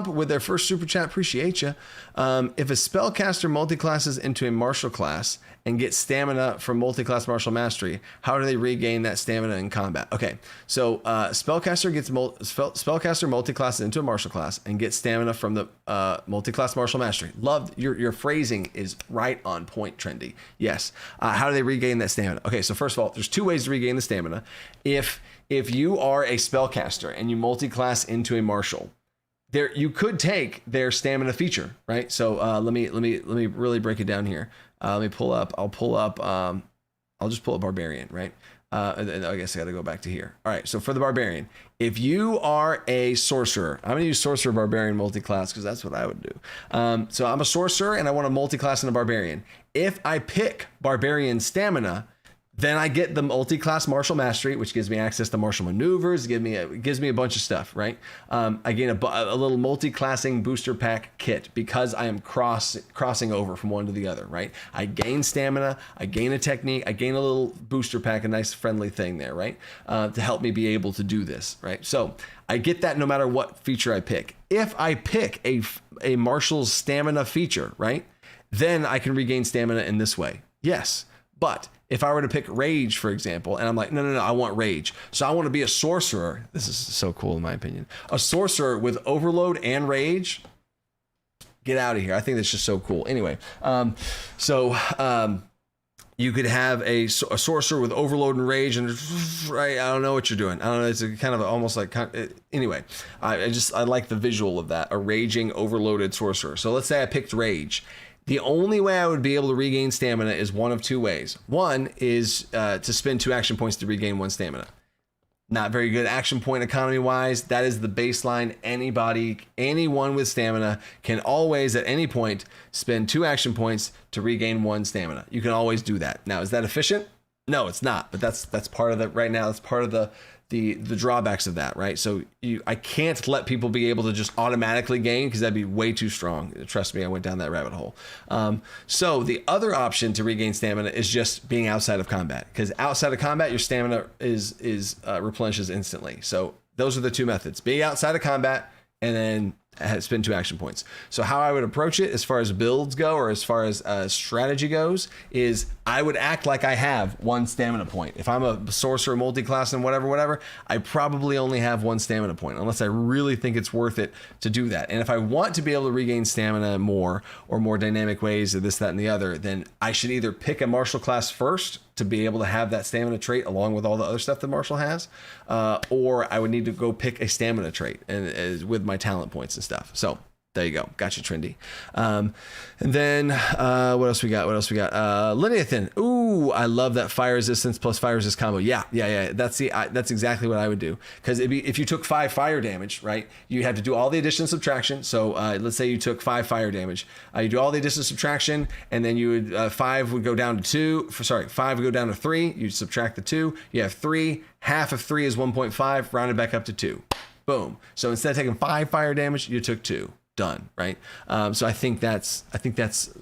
with their first super chat. Appreciate you. If a spellcaster multiclasses into a martial class and gets stamina from multiclass martial mastery, how do they regain that stamina in combat? Okay, so spellcaster multiclasses into a martial class and gets stamina from the multiclass martial mastery. Love your phrasing is right on point, Trendy. Yes. How do they regain that stamina? Okay, so first of all, there's two ways to regain the stamina. If you are a spellcaster and you multiclass into a martial, there you could take their stamina feature, right? So let me really break it down here. I'll just pull up Barbarian, right? And I guess I got to go back to here. All right, so for the Barbarian, if you are a sorcerer, I'm going to use Sorcerer Barbarian multiclass because that's what I would do. So I'm a sorcerer and I want to multiclass in a Barbarian. If I pick Barbarian stamina, then I get the multi-class martial mastery, which gives me access to martial maneuvers, gives me a bunch of stuff, right? I gain a little multi-classing booster pack kit because I am crossing over from one to the other, right? I gain stamina, I gain a technique, I gain a little booster pack, a nice friendly thing there, right? To help me be able to do this, right? So I get that no matter what feature I pick. If I pick a martial's stamina feature, right? Then I can regain stamina in this way. Yes, but if I were to pick Rage, for example, and I'm like, no, I want Rage. So I want to be a sorcerer. This is so cool in my opinion. A sorcerer with Overload and Rage. Get out of here. I think that's just so cool. Anyway, you could have a sorcerer with Overload and Rage, and right, I don't know what you're doing. I don't know. It's a kind of almost like, anyway, I like the visual of that, a raging overloaded sorcerer. So let's say I picked Rage. The only way I would be able to regain stamina is one of two ways. One is to spend 2 action points to regain 1 stamina. Not very good action point economy wise. That is the baseline. Anyone with stamina can always at any point spend 2 action points to regain 1 stamina. You can always do that. Now, is that efficient? No, it's not. But that's part of the right now. That's part of the drawbacks of that, right? So I can't let people be able to just automatically gain because that'd be way too strong. Trust me, I went down that rabbit hole. So the other option to regain stamina is just being outside of combat, because outside of combat, your stamina is replenishes instantly. So those are the two methods: being outside of combat and then spend 2 action points. So how I would approach it as far as builds go, or as far as strategy goes, is I would act like I have 1 stamina point. If I'm a sorcerer multi-class and whatever, I probably only have 1 stamina point, unless I really think it's worth it to do that. And if I want to be able to regain stamina more, or more dynamic ways, or this, that, and the other, then I should either pick a martial class first to be able to have that stamina trait along with all the other stuff that Marshall has, or I would need to go pick a stamina trait and with my talent points and stuff. So there you go. Gotcha, Trendy. And then what else we got? Lineathan. Ooh, I love that fire resistance plus fire resist combo. Yeah. That's exactly what I would do. Because if you took 5 fire damage, right, you had to do all the addition and subtraction. So let's say you took 5 fire damage. You do all the addition and subtraction, and then you would 5 would go down to 5 would go down to 3. You subtract the 2. You have 3. Half of 3 is 1.5. Rounded back up to 2. Boom. So instead of taking 5 fire damage, you took 2. Done, right? So I think that's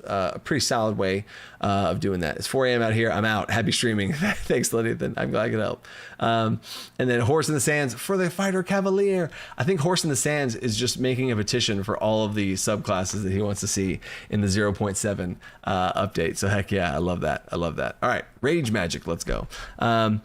a pretty solid way of doing that. It's 4 a.m. out here. I'm out. Happy streaming. Thanks, Lydia. I'm glad I could help. And then Horse in the Sands for the Fighter Cavalier. I think Horse in the Sands is just making a petition for all of the subclasses that he wants to see in the 0.7 update. So heck yeah, I love that. All right, Rage Magic. Let's go. Do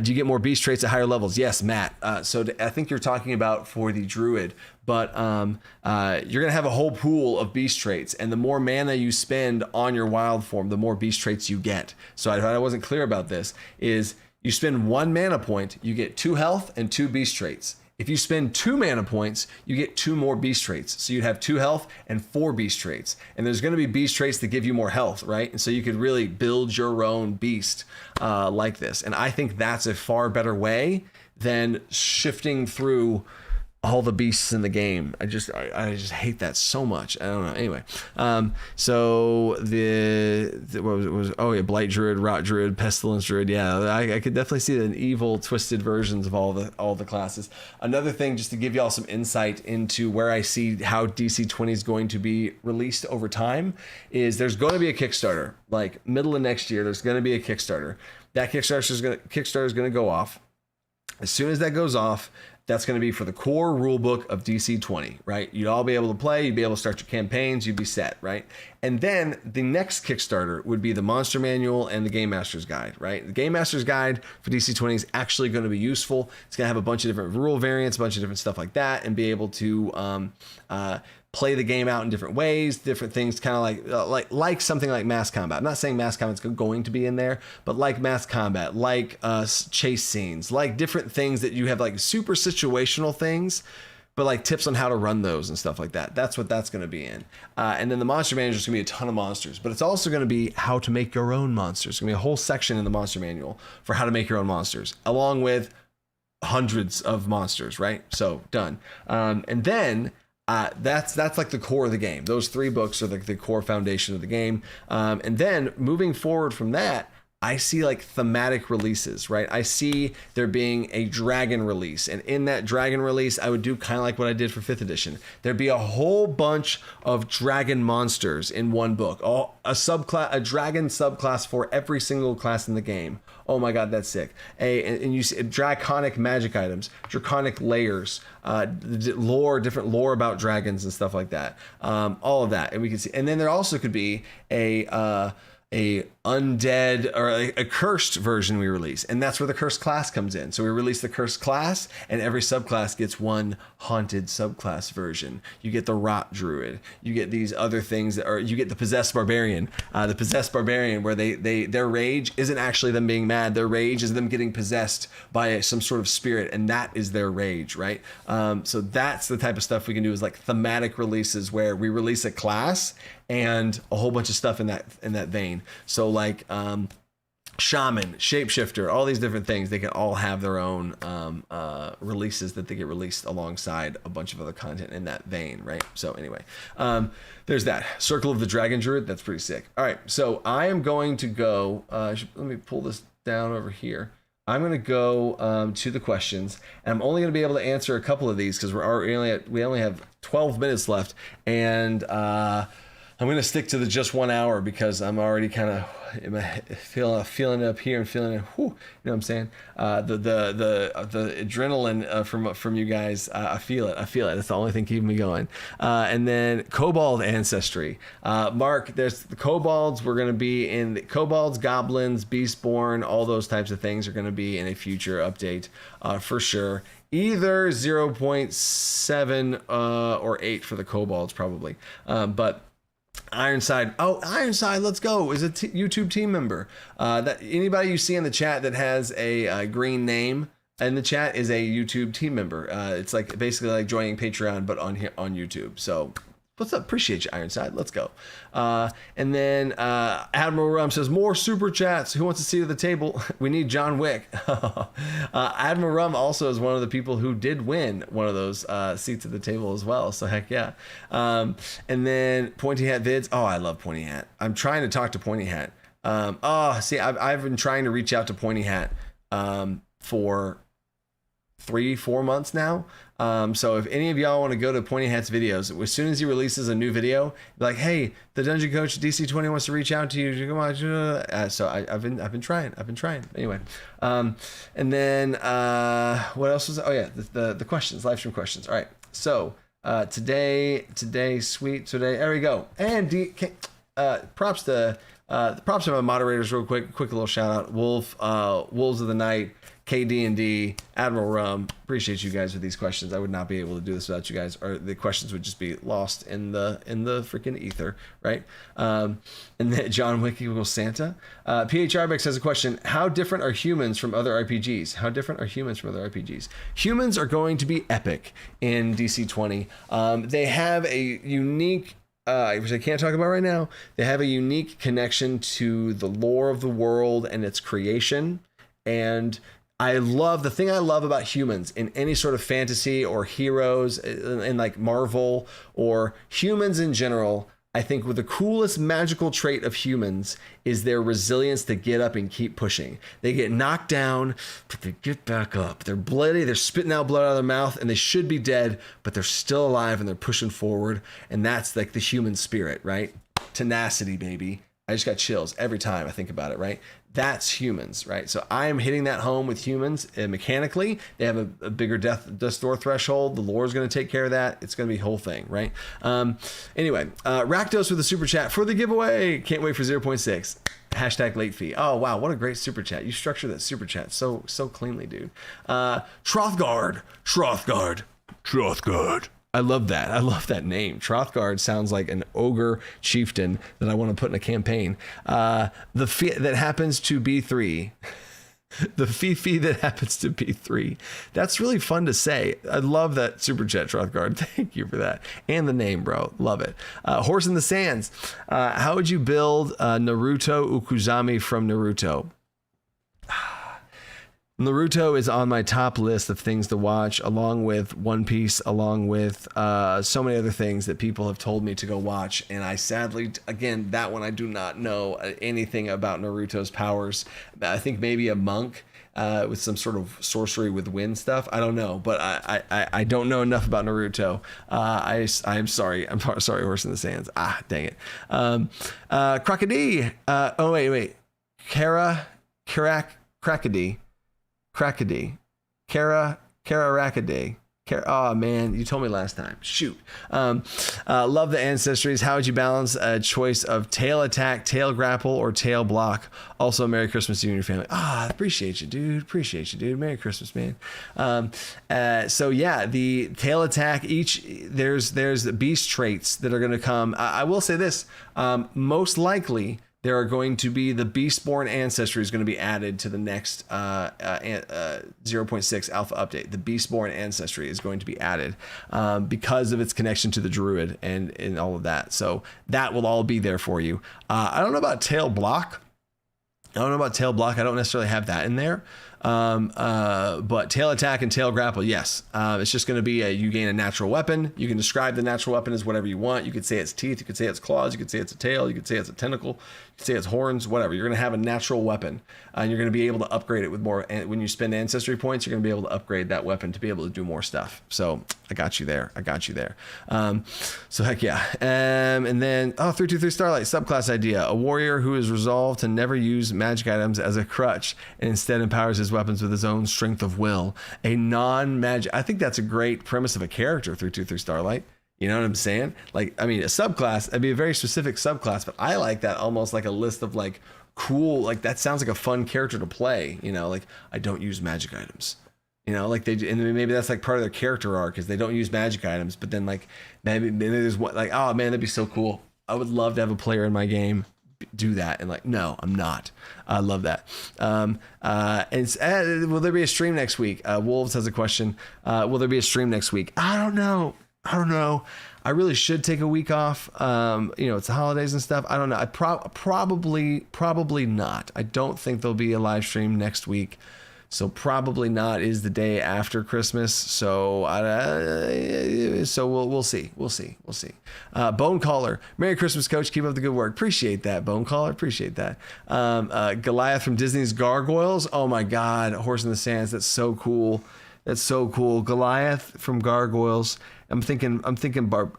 you get more beast traits at higher levels? Yes, Matt. So I think you're talking about for the Druid. But you're going to have a whole pool of beast traits, and the more mana you spend on your wild form, the more beast traits you get. So I wasn't clear about this, is you spend 1 mana point, you get 2 health and 2 beast traits. If you spend 2 mana points, you get 2 more beast traits. So you'd have 2 health and 4 beast traits. And there's going to be beast traits that give you more health, right? And so you could really build your own beast like this. And I think that's a far better way than shifting through all the beasts in the game. I just hate that so much. I don't know. Anyway, so oh yeah, Blight Druid, Rot Druid, Pestilence Druid. Yeah, I could definitely see an evil, twisted versions of all the classes. Another thing, just to give y'all some insight into where I see how DC20 is going to be released over time, is there's going to be a Kickstarter, like middle of next year. There's going to be a Kickstarter. That Kickstarter is going to go off. As soon as that goes off, that's going to be for the core rulebook of DC20, right? You'd all be able to play, you'd be able to start your campaigns, you'd be set, right? And then the next Kickstarter would be the Monster Manual and the Game Master's Guide, right? The Game Master's Guide for DC20 is actually going to be useful. It's going to have a bunch of different rule variants, a bunch of different stuff like that, and be able to play the game out in different ways, different things, kind of like something like mass combat. I'm not saying mass combat's going to be in there, but like mass combat, like chase scenes, like different things that you have, like super situational things, but like tips on how to run those and stuff like that. That's what that's going to be in. And then the Monster Manual is going to be a ton of monsters, but it's also going to be how to make your own monsters. It's going to be a whole section in the Monster Manual for how to make your own monsters, along with hundreds of monsters, right? So done. And then that's like the core of the game. Those 3 books are the core foundation of the game. And then moving forward from that, I see like thematic releases, right? I see there being a dragon release, and in that dragon release, I would do kind of like what I did for 5th edition. There'd be a whole bunch of dragon monsters in one book, a dragon subclass for every single class in the game. Oh my God, that's sick. And you see draconic magic items, draconic layers, different lore about dragons and stuff like that. All of that, and we can see. And then there also could be a undead or a cursed version we release, and that's where the cursed class comes in. So we release the cursed class, and every subclass gets one haunted subclass version. You get the Rot Druid, you get these other things you get the possessed barbarian. The possessed barbarian, where their rage isn't actually them being mad, their rage is them getting possessed by some sort of spirit, and that is their rage, right? So that's the type of stuff we can do, is like thematic releases where we release a class and a whole bunch of stuff in that vein. So like shaman, shapeshifter, all these different things, they can all have their own releases that they get released alongside a bunch of other content in that vein, right? So anyway, there's that. Circle of the Dragon Druid, that's pretty sick. All right, so I am going to go, let me pull this down over here. I'm going to go to the questions, and I'm only going to be able to answer a couple of these because we only have 12 minutes left, and I'm going to stick to the just 1 hour because I'm already kind of feeling it up here and feeling it. Whew, you know what I'm saying? The adrenaline from you guys, I feel it. That's the only thing keeping me going. And then Kobold Ancestry. Mark, there's the Kobolds. We're going to be in the Kobolds, Goblins, Beastborn, all those types of things are going to be in a future update for sure. Either 0.7 or 8 for the Kobolds probably. But Ironside, let's go, is a YouTube team member. That anybody you see in the chat that has a green name in the chat is a YouTube team member. It's like basically like joining Patreon, but on YouTube. So what's up? Appreciate you, Ironside. Let's go. And then Admiral Rum says, more super chats. Who wants to seat at the table? We need John Wick. Admiral Rum also is one of the people who did win one of those seats at the table as well. So heck yeah. And then Pointy Hat Vids. Oh, I love Pointy Hat. I'm trying to talk to Pointy Hat. I've been trying to reach out to Pointy Hat for 3-4 months now. So if any of y'all want to go to Pointy Hat's videos, as soon as he releases a new video, be like, hey, the Dungeon Coach DC20 wants to reach out to you. Come on. So I've been trying. Anyway. And then what else was? Oh yeah, the questions, live stream questions. All right. So today, sweet today. There we go. And props to my moderators real quick little shout out. Wolves of the Night, KD&D, Admiral Rum. Appreciate you guys with these questions. I would not be able to do this without you guys, or the questions would just be lost in the freaking ether, right? And then John Wick equals Santa. PH Arbex has a question. How different are humans from other RPGs? Humans are going to be epic in DC20. They have a unique, which I can't talk about right now. They have a unique connection to the lore of the world and its creation. And the thing I love about humans in any sort of fantasy or heroes in like Marvel or humans in general, I think with the coolest magical trait of humans is their resilience to get up and keep pushing. They get knocked down, but they get back up. They're bloody, they're spitting out blood out of their mouth, and they should be dead, but they're still alive and they're pushing forward. And that's like the human spirit, right? Tenacity, baby. I just got chills every time I think about it, right? That's humans, right? So I'm hitting that home with humans mechanically. They have a bigger death door threshold. The lore is going to take care of that. It's going to be a whole thing, right? Anyway, Rakdos with a super chat for the giveaway. Can't wait for 0.6. Hashtag late fee. Oh, wow. What a great super chat. You structured that super chat so cleanly, dude. Trothgard. I love that. I love that name. Trothgard sounds like an ogre chieftain that I want to put in a campaign. The fee that happens to be 3. The fee that happens to be 3. That's really fun to say. I love that super chat, Trothgard. Thank you for that. And the name, bro. Love it. Horse in the Sands. How would you build Naruto Ukuzami from Naruto? Naruto is on my top list of things to watch, along with One Piece, along with so many other things that people have told me to go watch. And I sadly, again, that one I do not know anything about Naruto's powers. I think maybe a monk with some sort of sorcery with wind stuff. I don't know, but I don't know enough about Naruto. I'm sorry. I'm sorry, Horse in the Sands. Dang it. Crocodile. Oh, wait. Rackaday. Oh man, you told me last time. Shoot. Love the ancestries. How would you balance a choice of tail attack, tail grapple, or tail block? Also, Merry Christmas to you and your family. Appreciate you, dude. Merry Christmas, man. So yeah, the tail attack. There's beast traits that are going to come. I will say this. Most likely, there are going to be the Beastborn ancestry is going to be added to the next 0.6 alpha update. The Beastborn ancestry is going to be added because of its connection to the Druid and all of that. So that will all be there for you. I don't know about tail block. I don't necessarily have that in there. But tail attack and tail grapple, yes. It's just going to be you gain a natural weapon. You can describe the natural weapon as whatever you want. You could say it's teeth. You could say it's claws. You could say it's a tail. You could say it's a tentacle. You could say it's horns, whatever. You're going to have a natural weapon and you're going to be able to upgrade it with more. And when you spend ancestry points, you're going to be able to upgrade that weapon to be able to do more stuff. So I got you there. So heck yeah. And then 323 Starlight subclass idea, a warrior who is resolved to never use magic items as a crutch and instead empowers his weapons with his own strength of will. A non-magic. I think that's a great premise of a character, 323 Starlight. You know what I'm saying? Like, I mean, a subclass, it'd be a very specific subclass, but I like that almost like a list of like cool, like that sounds like a fun character to play, you know, like I don't use magic items, you know, like and maybe that's like part of their character arc is they don't use magic items, but then like maybe there's what like, oh man, that'd be so cool. I would love to have a player in my game do that and like, no, I'm not. I love that. Will there be a stream next week? Wolves has a question. Will there be a stream next week? I don't know. I really should take a week off. It's the holidays and stuff. I don't know. I probably not. I don't think there'll be a live stream next week. So probably not is the day after Christmas. So we'll see. Bone Caller, Merry Christmas, Coach. Keep up the good work. Appreciate that, Bone Caller. Appreciate that. Goliath from Disney's Gargoyles. Oh my God, Horse in the Sands. That's so cool. Goliath from Gargoyles. I'm thinking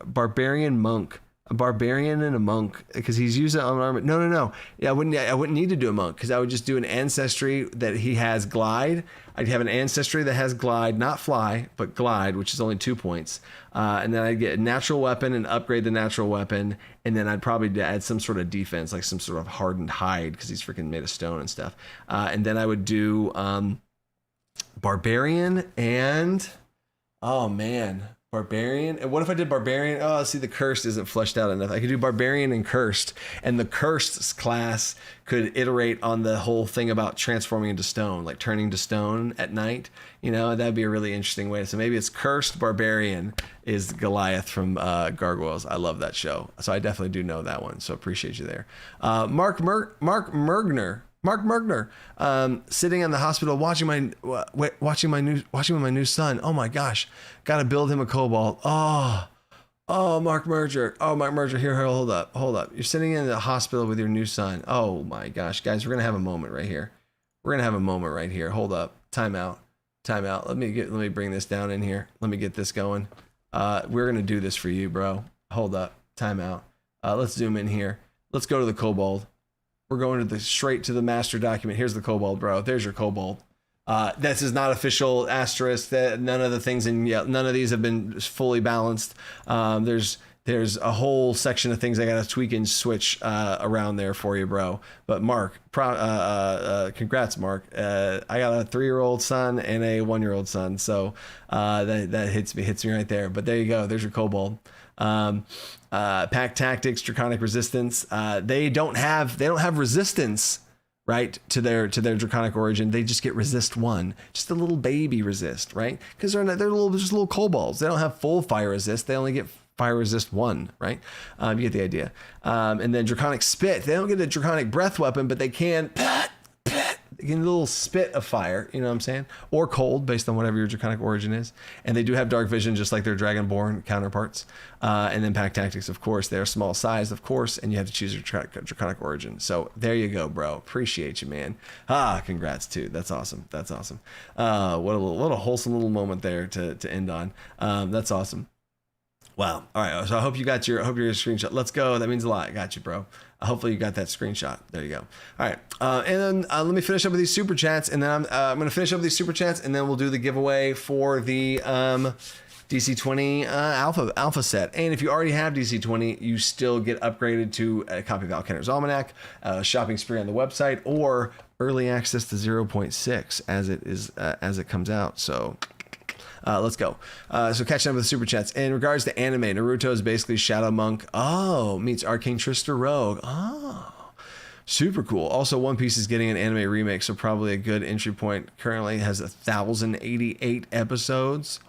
barbarian monk. A barbarian and a monk, because he's using unarmored. No. Yeah, I wouldn't need to do a monk because I would just do an ancestry that he has glide. I'd have an ancestry that has glide, not fly, but glide, which is only 2 points. And then I'd get a natural weapon and upgrade the natural weapon. And then I'd probably add some sort of defense, like some sort of hardened hide, because he's freaking made of stone and stuff. And then I would do barbarian and barbarian. And what if I did barbarian? Oh, see, the cursed isn't fleshed out enough. I could do barbarian and cursed, and the cursed class could iterate on the whole thing about transforming into stone, like turning to stone at night. You know, that'd be a really interesting way. So maybe it's cursed barbarian is Goliath from Gargoyles. I love that show, so I definitely do know that one. So appreciate you there, Mark Mergner. Sitting in the hospital watching my new son. Oh my gosh, gotta build him a kobold. Oh, Oh, Mark Merger. Oh, Mark Merger. Here, hold up. Hold up. You're sitting in the hospital with your new son. Oh my gosh, guys, we're gonna have a moment right here. We're gonna have a moment right here. Hold up. Time out. Time out. Let me bring this down in here. Let me get this going. We're gonna do this for you, bro. Hold up. Time out. Let's zoom in here. Let's go to the kobold. We're going to straight to the master document. Here's the kobold, bro. There's your kobold. This is not official asterisk. That none of the things none of these have been fully balanced. There's a whole section of things I gotta tweak and switch around there for you, bro. But Mark, congrats, Mark. I got a 3-year-old son and a 1-year-old son, so that hits me right there. But there you go. There's your kobold. Pack tactics, draconic resistance. They don't have resistance, right, to their draconic origin. They just get resist 1, just a little baby resist, right? Because they're just little kobolds. They don't have full fire resist. They only get fire resist 1, right? You get the idea. And then draconic spit. They don't get a draconic breath weapon, but they can get a little spit of fire, you know what I'm saying? Or cold, based on whatever your draconic origin is. And they do have dark vision, just like their dragonborn counterparts. And then pack tactics, of course, they're small size, of course, and you have to choose your draconic origin. So there you go, bro. Appreciate you, man. Congrats too. That's awesome. What a wholesome little moment there to end on. That's awesome. Wow. All right. So I hope you got your screenshot. Let's go. That means a lot. I got you, bro. Hopefully you got that screenshot. There you go. All right. And then let me finish up with these super chats, and then I'm going to finish up with these super chats, and then we'll do the giveaway for the DC20 alpha set. And if you already have DC20, you still get upgraded to a copy of Al Kenner's Almanac, shopping spree on the website, or early access to 0.6 as it comes out. So let's go. So catching up with the super chats. In regards to anime, Naruto is basically Shadow Monk. Oh, meets Arcane Trister Rogue. Oh, super cool. Also, One Piece is getting an anime remake, so probably a good entry point. Currently has 1,088 episodes.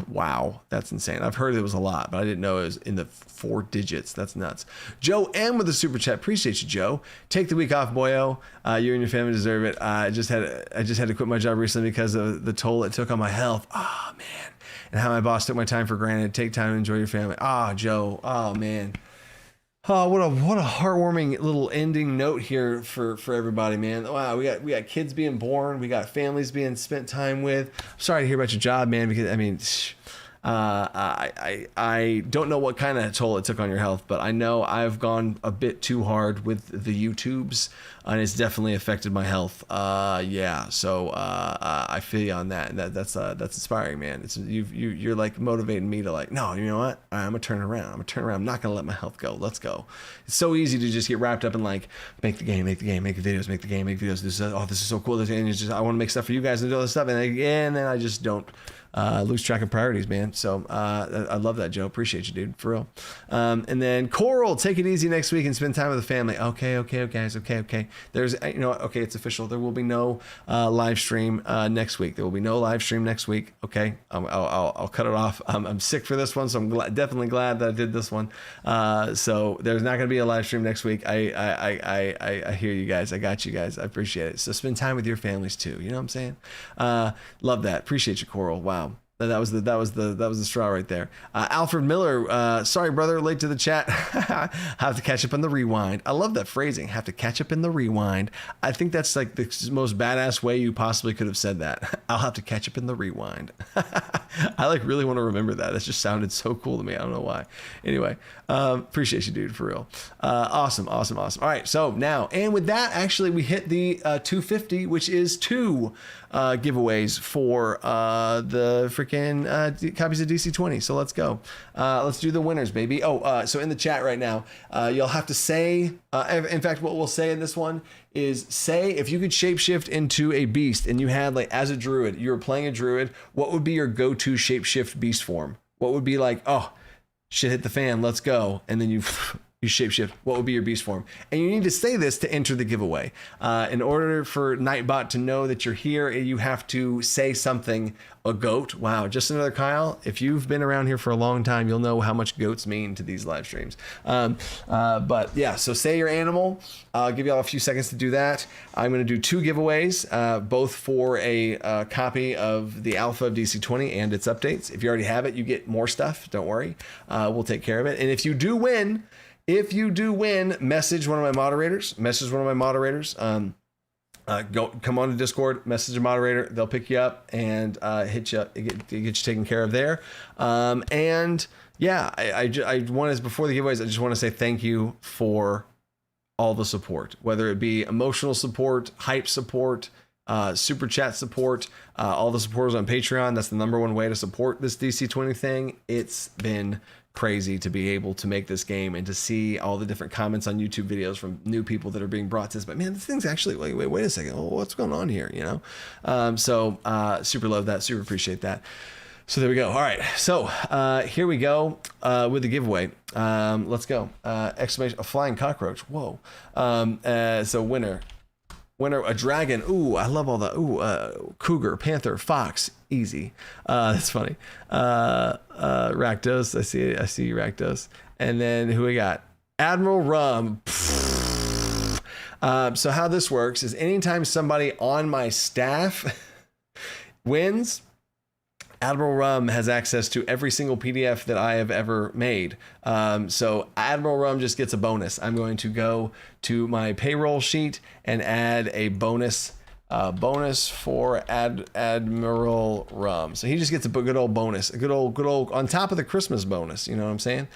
Wow, that's insane. I've heard it was a lot, but I didn't know it was in the 4 digits. That's nuts. Joe M with the super chat. Appreciate you, Joe. Take the week off, boyo. You and your family deserve it. I just had to quit my job recently because of the toll it took on my health. Oh man, and how my boss took my time for granted. Take time to enjoy your family. Joe. Oh man. Oh, what a heartwarming little ending note here for everybody, man. Wow, we got kids being born, we got families being spent time with. I'm sorry to hear about your job, man, because I mean, I don't know what kind of toll it took on your health, but I know I've gone a bit too hard with the YouTubes, and it's definitely affected my health. So I feel you on that, and that's inspiring, man. You're like motivating me to like, no, you know what? I'm gonna turn around. I'm not gonna let my health go. Let's go. It's so easy to just get wrapped up in like make the game, make the videos, make videos. This is so cool. And it's just I want to make stuff for you guys and do all this stuff, and then I just don't. Lose track of priorities, man. So I love that, Joe. Appreciate you, dude, for real. And then Coral, take it easy next week and spend time with the family. Okay, guys. Okay. There's, okay, it's official. There will be no live stream next week. There will be no live stream next week. Okay, I'll cut it off. I'm sick for this one, so I'm definitely glad that I did this one. So there's not going to be a live stream next week. I hear you guys. I got you guys. I appreciate it. So spend time with your families too. You know what I'm saying? Love that. Appreciate you, Coral. Wow. That was the straw right there. Alfred Miller, sorry brother, late to the chat. Have to catch up on the rewind. I love that phrasing. Have to catch up in the rewind. I think that's like the most badass way you possibly could have said that. I'll have to catch up in the rewind. I like really want to remember that. That just sounded so cool to me. I don't know why. Anyway, appreciate you, dude, for real. Awesome. All right, so now, and with that, actually, we hit the 250, which is 2 giveaways for the freaking copies of DC20. So let's go. Let's do the winners, baby. So in the chat right now, you'll have to say, in fact, what we'll say in this one is say if you could shapeshift into a beast and you had like as a druid, you were playing a druid, what would be your go-to shapeshift beast form? What would be like, oh, shit hit the fan, let's go. And then you You shapeshift. What would be your beast form? And you need to say this to enter the giveaway. In order for Nightbot to know that you're here, you have to say something. A goat. Wow, just another Kyle. If you've been around here for a long time, you'll know how much goats mean to these live streams. But yeah, so say your animal. I'll give you all a few seconds to do that. I'm going to do 2 giveaways, both for a copy of the alpha of DC20 and its updates. If you already have it, you get more stuff. Don't worry. We'll take care of it. And if you do win, message one of my moderators. Come on to Discord, message a moderator. They'll pick you up and hit you, get you taken care of there. And yeah, I want to, before the giveaways, I just want to say thank you for all the support, whether it be emotional support, hype support, super chat support, all the supporters on Patreon. That's the #1 way to support this DC20 thing. It's been crazy to be able to make this game and to see all the different comments on YouTube videos from new people that are being brought to this. But man, this thing's actually, wait a second. Oh, what's going on here? You know? Super love that. Super appreciate that. So there we go. All right. So here we go with the giveaway. Let's go. Exclamation, a flying cockroach. Whoa. So winner, a dragon. Ooh, I love all the, cougar, panther, fox. Easy. That's funny. Rakdos. I see you, Rakdos. And then who we got? Admiral Rum. So how this works is anytime somebody on my staff wins, Admiral Rum has access to every single PDF that I have ever made. So Admiral Rum just gets a bonus. I'm going to go to my payroll sheet and add a bonus for Admiral Rum. So he just gets a good old bonus, a good old on top of the Christmas bonus. You know what I'm saying?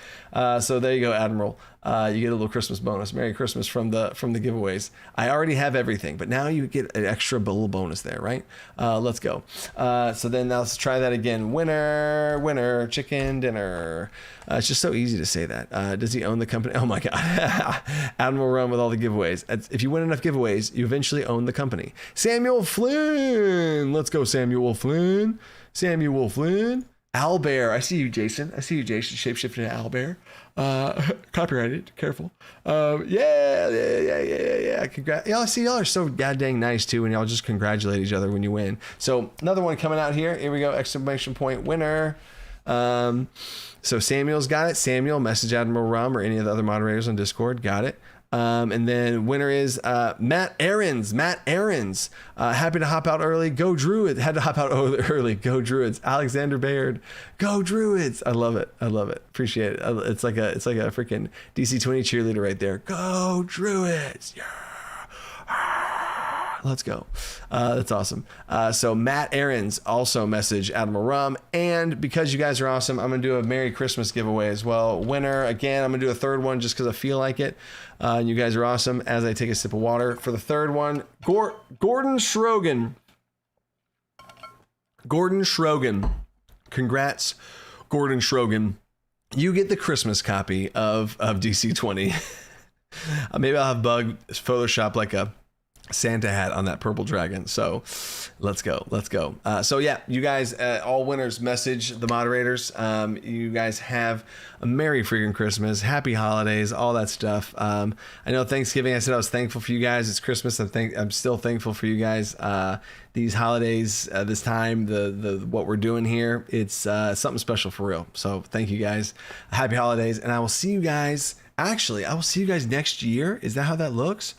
So there you go, Admiral. You get a little Christmas bonus. Merry Christmas from the giveaways. I already have everything, but now you get an extra little bonus there, right? Let's go. So then now let's try that again. Winner, chicken dinner. It's just so easy to say that. Does he own the company? Oh my God. Admiral Rum with all the giveaways. If you win enough giveaways, you eventually own the company. Samuel Flynn. Let's go, Samuel Flynn. Owlbear. I see you, Jason. Shapeshifting to Owlbear. Copyrighted. Careful. Yeah. Congrats. Y'all see, y'all are so goddamn nice too, and y'all just congratulate each other when you win. So another one coming out here. Here we go. Exclamation point winner. So Samuel's got it. Samuel, message Admiral Rum or any of the other moderators on Discord. Got it. And then winner is Matt Aarons. Happy to hop out early. Go Druid. Had to hop out early. Go Druids. Alexander Baird. Go Druids. I love it. Appreciate it. It's like a freaking DC20 cheerleader right there. Go Druids. Yeah. Let's go. That's awesome. So Matt Aarons also messaged Admiral Rum. And because you guys are awesome, I'm going to do a Merry Christmas giveaway as well. Winner, again, I'm going to do a third one just because I feel like it. You guys are awesome. As I take a sip of water for the third one, Gordon Schrogan. Congrats, Gordon Schrogan. You get the Christmas copy of DC20. Maybe I'll have Bug Photoshop like a Santa hat on that purple dragon. So let's go. So yeah, you guys, all winners, message the moderators. You guys have a Merry freaking Christmas, Happy Holidays, all that stuff. I know Thanksgiving, I said I was thankful for you guys. It's Christmas. I'm still thankful for you guys. These holidays, this time, the what we're doing here, it's something special for real. So thank you guys. Happy holidays. And I will see you guys. Actually, I will see you guys next year. Is that how that looks?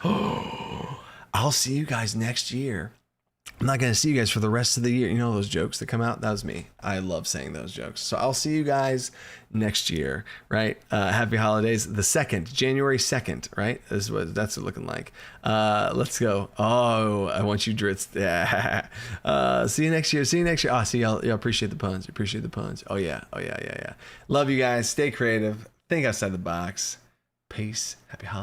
I'll see you guys next year. I'm not going to see you guys for the rest of the year. You know those jokes that come out? That was me. I love saying those jokes. So I'll see you guys next year, right? Happy holidays. January 2nd, right? That's what it's looking like. Let's go. Oh, I want you Drits. Yeah. See you next year. Oh, see y'all appreciate the puns. Oh yeah. Love you guys. Stay creative. Think outside the box. Peace. Happy holidays.